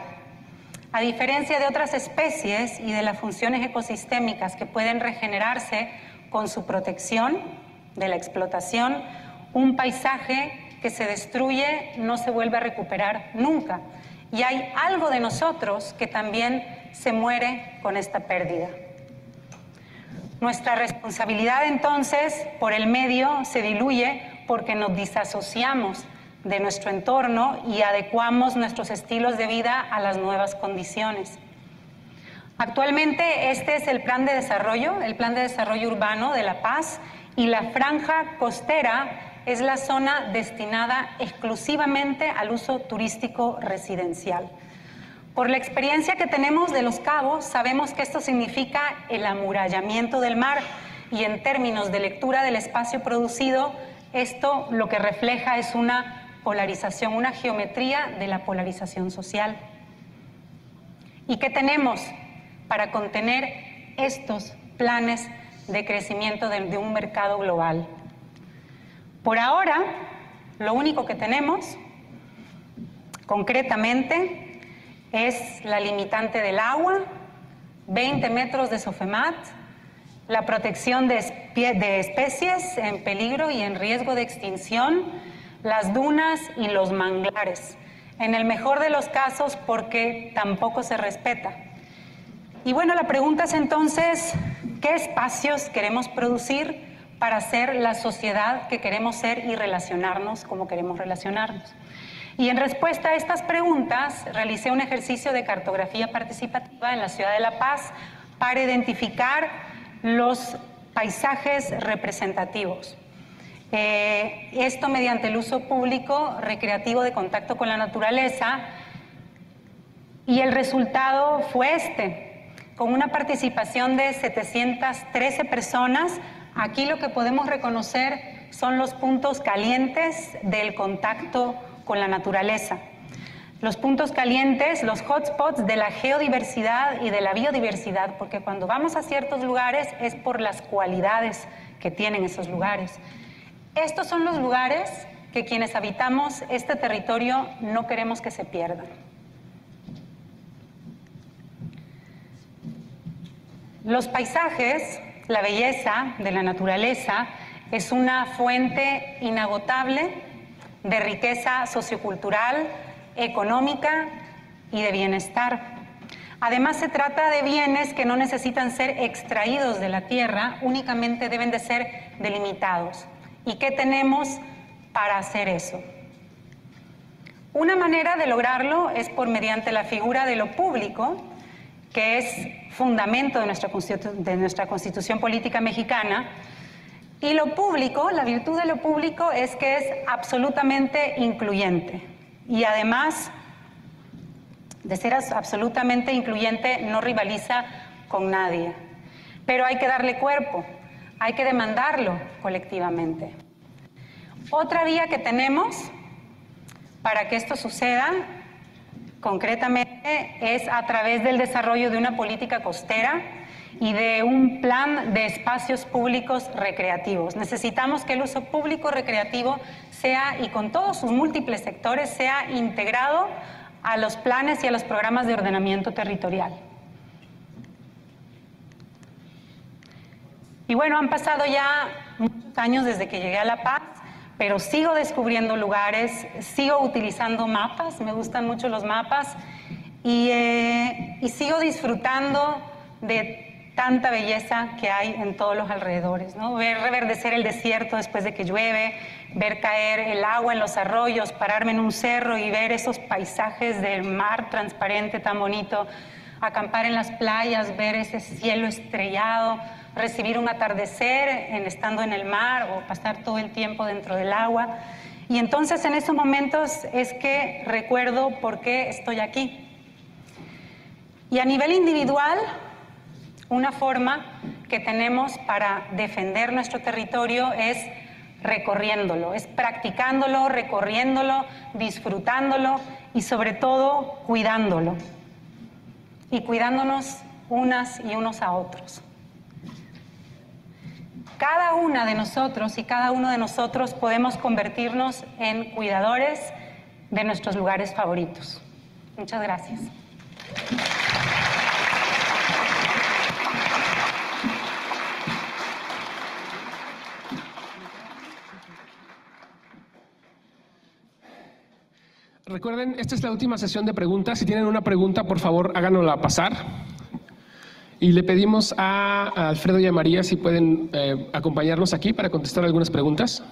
A diferencia de otras especies y de las funciones ecosistémicas que pueden regenerarse con su protección de la explotación, un paisaje que se destruye no se vuelve a recuperar nunca. Y hay algo de nosotros que también se muere con esta pérdida. Nuestra responsabilidad entonces por el medio se diluye porque nos disasociamos de nuestro entorno y adecuamos nuestros estilos de vida a las nuevas condiciones. Actualmente este es el plan de desarrollo urbano de La Paz, y la franja costera es la zona destinada exclusivamente al uso turístico residencial. Por la experiencia que tenemos de Los Cabos, sabemos que esto significa el amurallamiento del mar, y en términos de lectura del espacio producido, esto lo que refleja es una polarización, una geometría de la polarización social. ¿Y qué tenemos para contener estos planes de crecimiento de un mercado global? Por ahora, lo único que tenemos, concretamente, es la limitante del agua, 20 metros de SOFEMAT, la protección de especies en peligro y en riesgo de extinción, las dunas y los manglares, en el mejor de los casos porque tampoco se respeta. Y bueno, la pregunta es entonces, ¿qué espacios queremos producir para ser la sociedad que queremos ser y relacionarnos como queremos relacionarnos? Y en respuesta a estas preguntas, realicé un ejercicio de cartografía participativa en la ciudad de La Paz para identificar los paisajes representativos. Esto mediante el uso público recreativo de contacto con la naturaleza, y el resultado fue este, con una participación de 713 personas. Aquí lo que podemos reconocer son los puntos calientes del contacto con la naturaleza. Los puntos calientes, los hotspots de la geodiversidad y de la biodiversidad, porque cuando vamos a ciertos lugares es por las cualidades que tienen esos lugares. Estos son los lugares que quienes habitamos este territorio no queremos que se pierdan. Los paisajes, la belleza de la naturaleza, es una fuente inagotable de riqueza sociocultural, económica y de bienestar. Además, se trata de bienes que no necesitan ser extraídos de la tierra, únicamente deben de ser delimitados. ¿Y qué tenemos para hacer eso? Una manera de lograrlo es mediante la figura de lo público, que es fundamento de nuestra Constitución Política Mexicana. Y lo público, la virtud de lo público es que es absolutamente incluyente. Y además de ser absolutamente incluyente, no rivaliza con nadie. Pero hay que darle cuerpo, hay que demandarlo colectivamente. Otra vía que tenemos para que esto suceda concretamente es a través del desarrollo de una política costera y de un plan de espacios públicos recreativos. Necesitamos que el uso público recreativo sea, y con todos sus múltiples sectores, sea integrado a los planes y a los programas de ordenamiento territorial. Y bueno, han pasado ya muchos años desde que llegué a La Paz, pero sigo descubriendo lugares, sigo utilizando mapas, me gustan mucho los mapas, y sigo disfrutando de tanta belleza que hay en todos los alrededores, ¿no? Ver reverdecer el desierto después de que llueve, ver caer el agua en los arroyos, pararme en un cerro y ver esos paisajes del mar transparente tan bonito, acampar en las playas, ver ese cielo estrellado, recibir un atardecer estando en el mar o pasar todo el tiempo dentro del agua. Y entonces en esos momentos es que recuerdo por qué estoy aquí. Y a nivel individual, una forma que tenemos para defender nuestro territorio es recorriéndolo, es practicándolo, recorriéndolo, disfrutándolo y sobre todo cuidándolo. Y cuidándonos unas y unos a otros. Cada una de nosotros y cada uno de nosotros podemos convertirnos en cuidadores de nuestros lugares favoritos. Muchas gracias. Recuerden, esta es la última sesión de preguntas. Si tienen una pregunta, por favor, háganosla pasar. Y le pedimos a Alfredo y a María si pueden acompañarnos aquí para contestar algunas preguntas.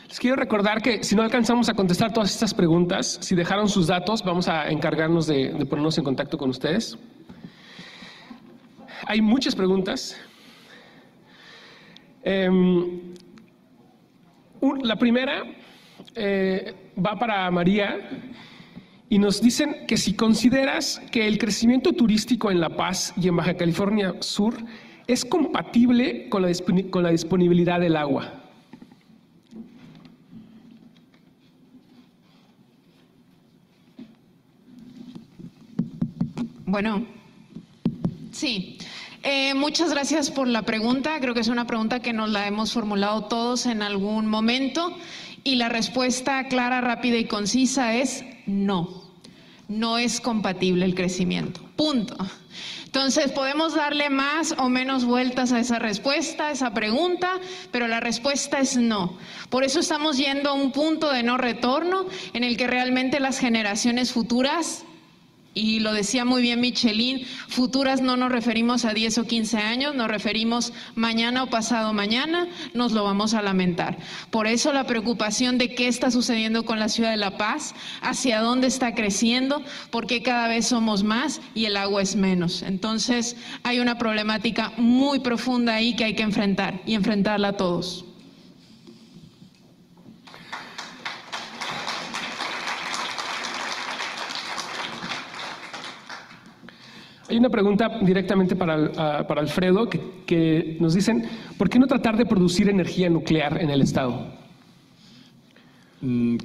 Les quiero recordar que si no alcanzamos a contestar todas estas preguntas, si dejaron sus datos, vamos a encargarnos de ponernos en contacto con ustedes. Hay muchas preguntas. La primera va para María y nos dicen que si consideras que el crecimiento turístico en La Paz y en Baja California Sur es compatible con la disponibilidad del agua. Bueno, sí. Muchas gracias por la pregunta. Creo que es una pregunta que nos la hemos formulado todos en algún momento y la respuesta clara, rápida y concisa es no. No es compatible el crecimiento. Punto. Entonces, podemos darle más o menos vueltas a esa respuesta, a esa pregunta, pero la respuesta es no. Por eso estamos yendo a un punto de no retorno en el que realmente las generaciones futuras, y lo decía muy bien Michelin, futuras no nos referimos a 10 o 15 años, nos referimos mañana o pasado mañana, nos lo vamos a lamentar. Por eso la preocupación de qué está sucediendo con la ciudad de La Paz, hacia dónde está creciendo, porque cada vez somos más y el agua es menos. Entonces hay una problemática muy profunda ahí que hay que enfrentar y enfrentarla todos. Hay una pregunta directamente para Alfredo que nos dicen, ¿por qué no tratar de producir energía nuclear en el estado?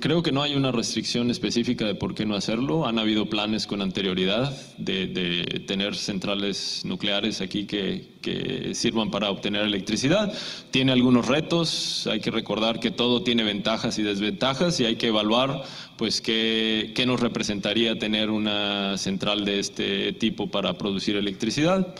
Creo que no hay una restricción específica de por qué no hacerlo. Han habido planes con anterioridad de tener centrales nucleares aquí que sirvan para obtener electricidad. Tiene algunos retos, hay que recordar que todo tiene ventajas y desventajas y hay que evaluar pues qué nos representaría tener una central de este tipo para producir electricidad.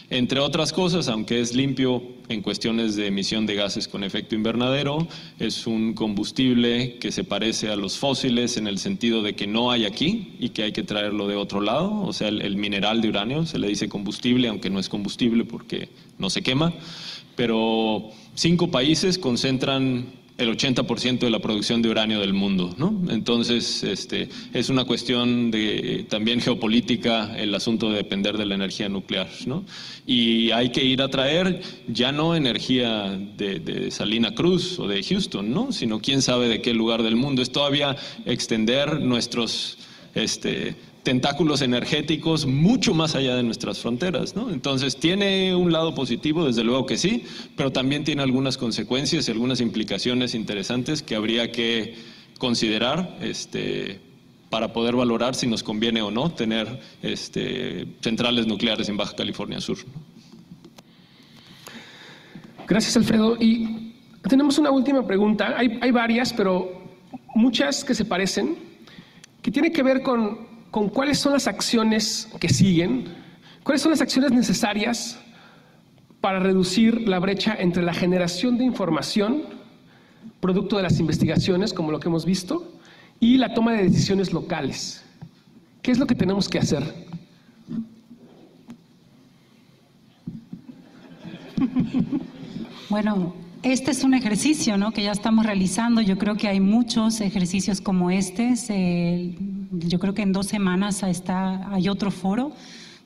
Entre otras cosas, aunque es limpio en cuestiones de emisión de gases con efecto invernadero, es un combustible que se parece a los fósiles en el sentido de que no hay aquí y que hay que traerlo de otro lado. O sea, el mineral de uranio se le dice combustible, aunque no es combustible porque no se quema. Pero 5 países concentran el 80% de la producción de uranio del mundo, ¿no? Entonces, es una cuestión de también geopolítica el asunto de depender de la energía nuclear, ¿no? Y hay que ir a traer ya no energía de Salina Cruz o de Houston, ¿no? Sino quién sabe de qué lugar del mundo. Es todavía extender nuestros tentáculos energéticos mucho más allá de nuestras fronteras, ¿no? Entonces tiene un lado positivo, desde luego que sí, pero también tiene algunas consecuencias y algunas implicaciones interesantes que habría que considerar para poder valorar si nos conviene o no tener centrales nucleares en Baja California Sur, ¿no? Gracias, Alfredo. Y tenemos una última pregunta. Hay varias, pero muchas que se parecen, que tienen que ver con cuáles son las acciones que siguen, cuáles son las acciones necesarias para reducir la brecha entre la generación de información, producto de las investigaciones, como lo que hemos visto, y la toma de decisiones locales. ¿Qué es lo que tenemos que hacer? Bueno, este es un ejercicio, ¿no?, que ya estamos realizando. Yo creo que hay muchos ejercicios como este. Yo creo que en 2 semanas hay otro foro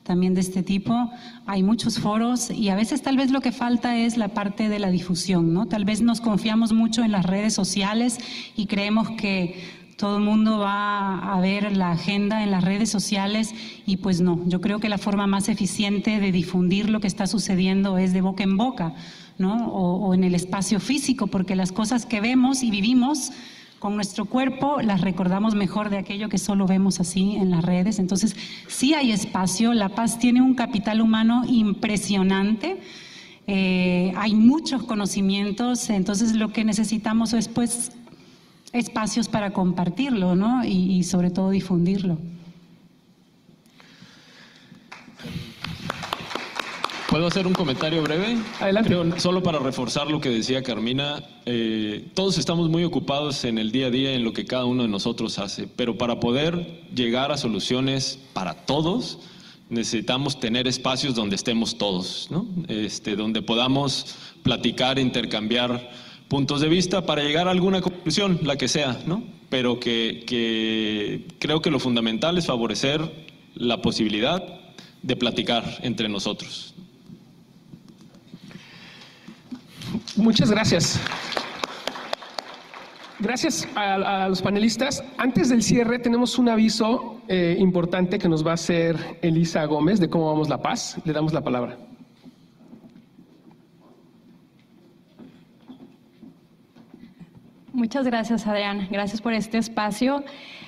también de este tipo. Hay muchos foros y a veces tal vez lo que falta es la parte de la difusión, ¿no? Tal vez nos confiamos mucho en las redes sociales y creemos que todo el mundo va a ver la agenda en las redes sociales y pues no. Yo creo que la forma más eficiente de difundir lo que está sucediendo es de boca en boca, ¿no? O en el espacio físico, porque las cosas que vemos y vivimos con nuestro cuerpo las recordamos mejor de aquello que solo vemos así en las redes. Entonces, sí hay espacio. La Paz tiene un capital humano impresionante. Hay muchos conocimientos. Entonces, lo que necesitamos es, pues, espacios para compartirlo, ¿no? Y sobre todo difundirlo. ¿Puedo hacer un comentario breve? Adelante. Solo para reforzar lo que decía Carmina, todos estamos muy ocupados en el día a día, en lo que cada uno de nosotros hace, pero para poder llegar a soluciones para todos, necesitamos tener espacios donde estemos todos, ¿no? Donde podamos platicar, intercambiar puntos de vista para llegar a alguna conclusión, la que sea, ¿no? Pero que creo que lo fundamental es favorecer la posibilidad de platicar entre nosotros. Muchas gracias. Gracias a los panelistas. Antes del cierre tenemos un aviso importante que nos va a hacer Elisa Gómez de Cómo Vamos La Paz. Le damos la palabra. Muchas gracias, Adrián. Gracias por este espacio.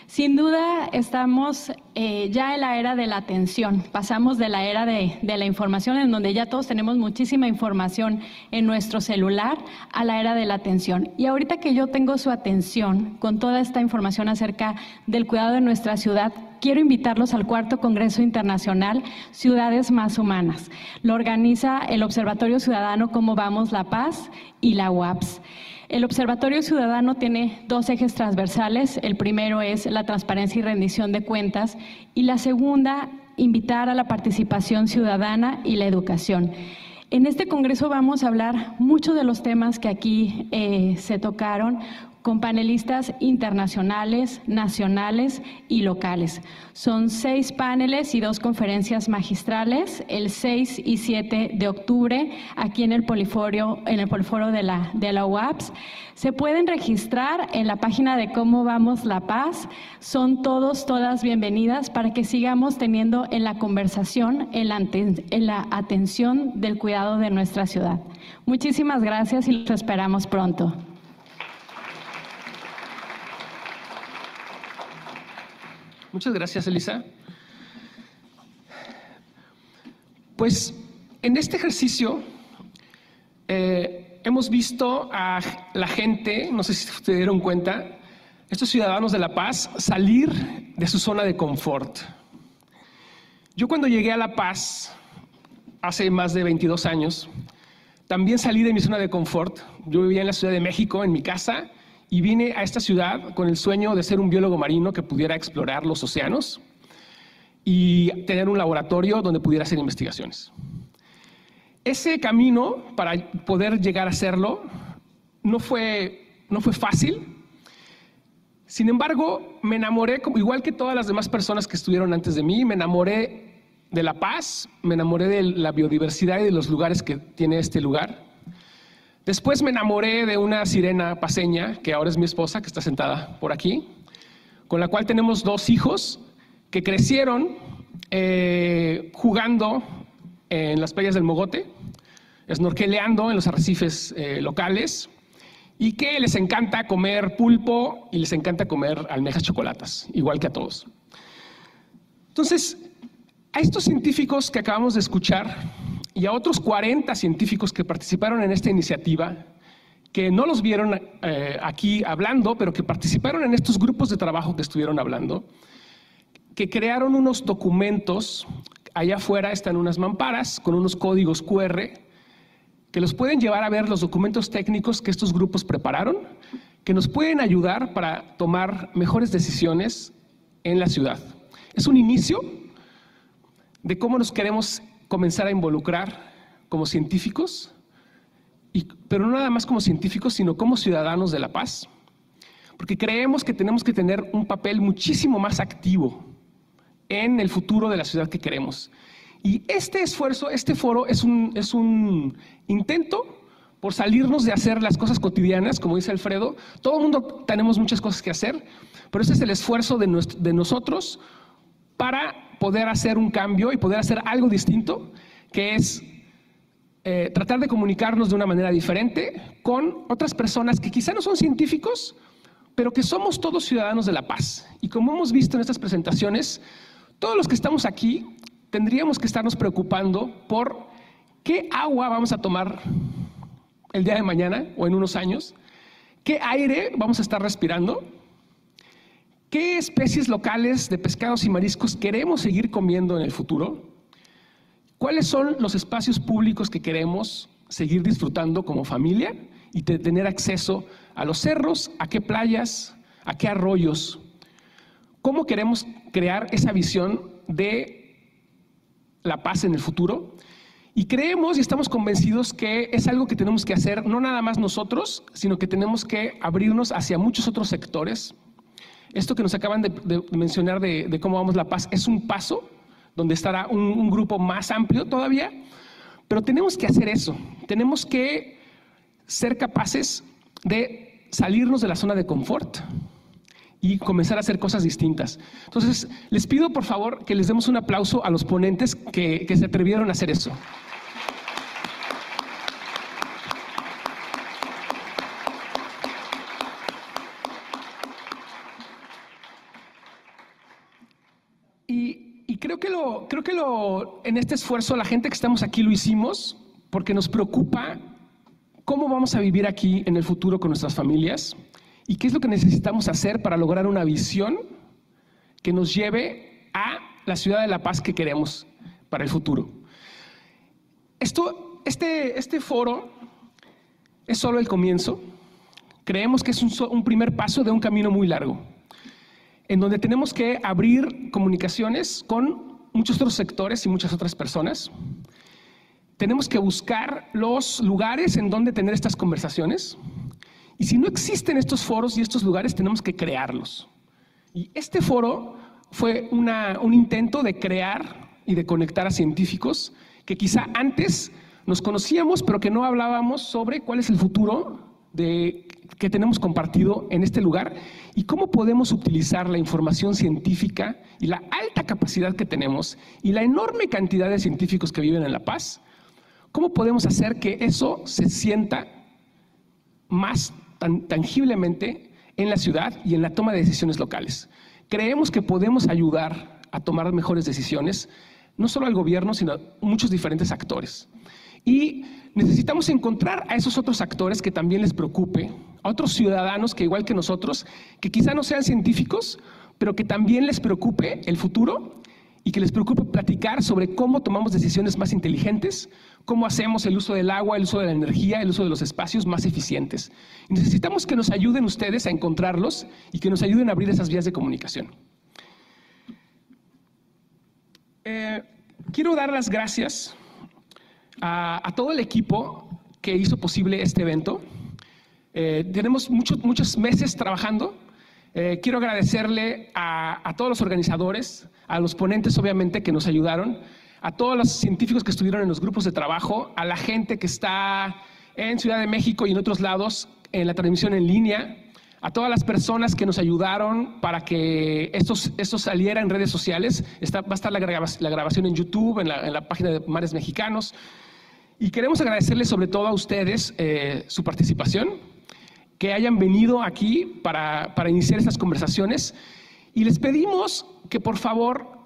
Sin duda estamos ya en la era de la atención. Pasamos de la era de la información, en donde ya todos tenemos muchísima información en nuestro celular, a la era de la atención. Y ahorita que yo tengo su atención con toda esta información acerca del cuidado de nuestra ciudad, quiero invitarlos al 4º Congreso Internacional Ciudades Más Humanas. Lo organiza el Observatorio Ciudadano Cómo Vamos La Paz y la UAPS. El Observatorio Ciudadano tiene 2 ejes transversales. El primero es la transparencia y rendición de cuentas y la segunda, invitar a la participación ciudadana y la educación. En este congreso vamos a hablar muchos de los temas que aquí se tocaron, con panelistas internacionales, nacionales y locales. Son 6 paneles y 2 conferencias magistrales, el 6 y 7 de octubre, aquí en el Poliforo de la UAPS. Se pueden registrar en la página de Cómo Vamos La Paz. Son todas bienvenidas para que sigamos teniendo en la conversación, en la atención del cuidado de nuestra ciudad. Muchísimas gracias y los esperamos pronto. Muchas gracias, Elisa. Pues en este ejercicio hemos visto a la gente, no sé si se dieron cuenta, estos ciudadanos de La Paz salir de su zona de confort. Yo cuando llegué a La Paz, hace más de 22 años, también salí de mi zona de confort. Yo vivía en la Ciudad de México, en mi casa, y vine a esta ciudad con el sueño de ser un biólogo marino que pudiera explorar los océanos y tener un laboratorio donde pudiera hacer investigaciones. Ese camino para poder llegar a hacerlo no fue fácil. Sin embargo, me enamoré, igual que todas las demás personas que estuvieron antes de mí, me enamoré de La Paz, me enamoré de la biodiversidad y de los lugares que tiene este lugar. Después me enamoré de una sirena paceña, que ahora es mi esposa, que está sentada por aquí, con la cual tenemos 2 hijos que crecieron jugando en las playas del Mogote, snorkeleando en los arrecifes locales, y que les encanta comer pulpo y les encanta comer almejas chocolatas, igual que a todos. Entonces, a estos científicos que acabamos de escuchar y a otros 40 científicos que participaron en esta iniciativa, que no los vieron aquí hablando, pero que participaron en estos grupos de trabajo que estuvieron hablando, que crearon unos documentos. Allá afuera están unas mamparas con unos códigos QR que los pueden llevar a ver los documentos técnicos que estos grupos prepararon, que nos pueden ayudar para tomar mejores decisiones en la ciudad. Es un inicio de cómo nos queremos comenzar a involucrar como científicos, pero no nada más como científicos, sino como ciudadanos de la paz, porque creemos que tenemos que tener un papel muchísimo más activo en el futuro de la ciudad que queremos. Y este esfuerzo, este foro es un intento por salirnos de hacer las cosas cotidianas, como dice Alfredo. Todo el mundo tenemos muchas cosas que hacer, pero ese es el esfuerzo de nosotros para poder hacer un cambio y poder hacer algo distinto, que es tratar de comunicarnos de una manera diferente con otras personas que quizá no son científicos, pero que somos todos ciudadanos de la paz. Y como hemos visto en estas presentaciones, todos los que estamos aquí tendríamos que estarnos preocupando por qué agua vamos a tomar el día de mañana o en unos años, qué aire vamos a estar respirando, qué especies locales de pescados y mariscos queremos seguir comiendo en el futuro, cuáles son los espacios públicos que queremos seguir disfrutando como familia y tener acceso a los cerros, a qué playas, a qué arroyos, cómo queremos crear esa visión de la paz en el futuro. Y creemos y estamos convencidos que es algo que tenemos que hacer no nada más nosotros, sino que tenemos que abrirnos hacia muchos otros sectores. Esto que nos acaban de mencionar de cómo vamos la paz es un paso donde estará un grupo más amplio todavía, pero tenemos que hacer eso. Tenemos que ser capaces de salirnos de la zona de confort y comenzar a hacer cosas distintas. Entonces, les pido por favor que les demos un aplauso a los ponentes que se atrevieron a hacer eso. Y creo que en este esfuerzo la gente que estamos aquí lo hicimos porque nos preocupa cómo vamos a vivir aquí en el futuro con nuestras familias y qué es lo que necesitamos hacer para lograr una visión que nos lleve a la ciudad de la paz que queremos para el futuro. Este foro es solo el comienzo. Creemos que es un primer paso de un camino muy largo, en donde tenemos que abrir comunicaciones con muchos otros sectores y muchas otras personas. Tenemos que buscar los lugares en donde tener estas conversaciones. Y si no existen estos foros y estos lugares, tenemos que crearlos. Y este foro fue un intento de crear y de conectar a científicos que quizá antes nos conocíamos, pero que no hablábamos sobre cuál es el futuro que tenemos compartido en este lugar y cómo podemos utilizar la información científica y la alta capacidad que tenemos y la enorme cantidad de científicos que viven en La Paz, cómo podemos hacer que eso se sienta más tangiblemente en la ciudad y en la toma de decisiones locales. Creemos que podemos ayudar a tomar mejores decisiones, no solo al gobierno, sino a muchos diferentes actores. Y necesitamos encontrar a esos otros actores que también les preocupe, a otros ciudadanos que igual que nosotros, que quizá no sean científicos, pero que también les preocupe el futuro y que les preocupe platicar sobre cómo tomamos decisiones más inteligentes, cómo hacemos el uso del agua, el uso de la energía, el uso de los espacios más eficientes. Y necesitamos que nos ayuden ustedes a encontrarlos y que nos ayuden a abrir esas vías de comunicación. Quiero dar las gracias a todo el equipo que hizo posible este evento. Tenemos muchos meses trabajando. Quiero agradecerle a todos los organizadores, a los ponentes obviamente que nos ayudaron, a todos los científicos que estuvieron en los grupos de trabajo, a la gente que está en Ciudad de México y en otros lados en la transmisión en línea, a todas las personas que nos ayudaron para que esto saliera en redes sociales. Va a estar la grabación en YouTube, en la página de Mares Mexicanos. Y queremos agradecerles sobre todo a ustedes su participación, que hayan venido aquí para iniciar estas conversaciones. Y les pedimos que por favor,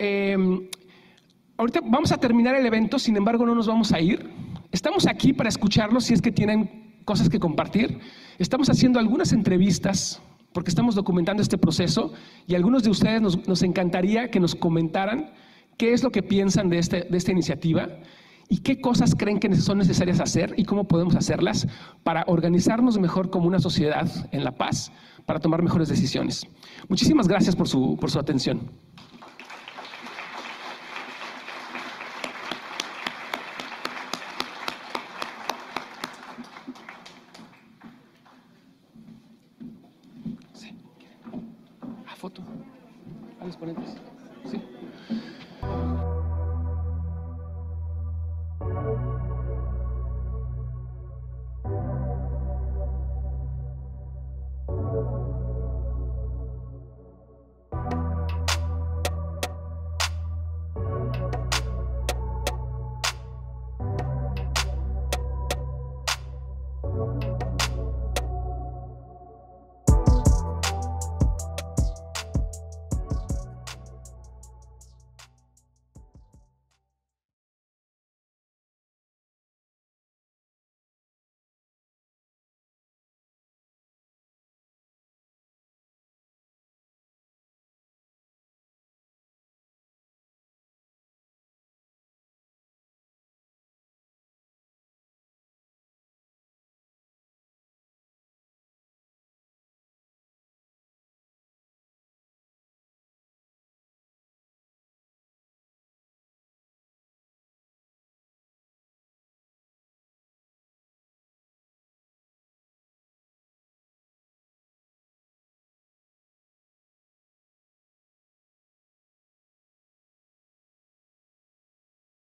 ahorita vamos a terminar el evento, sin embargo no nos vamos a ir. Estamos aquí para escucharlos si es que tienen cosas que compartir. Estamos haciendo algunas entrevistas porque estamos documentando este proceso y algunos de ustedes nos encantaría que nos comentaran qué es lo que piensan de esta iniciativa y qué cosas creen que son necesarias hacer y cómo podemos hacerlas para organizarnos mejor como una sociedad en la paz, para tomar mejores decisiones. Muchísimas gracias por su atención. Foto a los ponentes. Sí.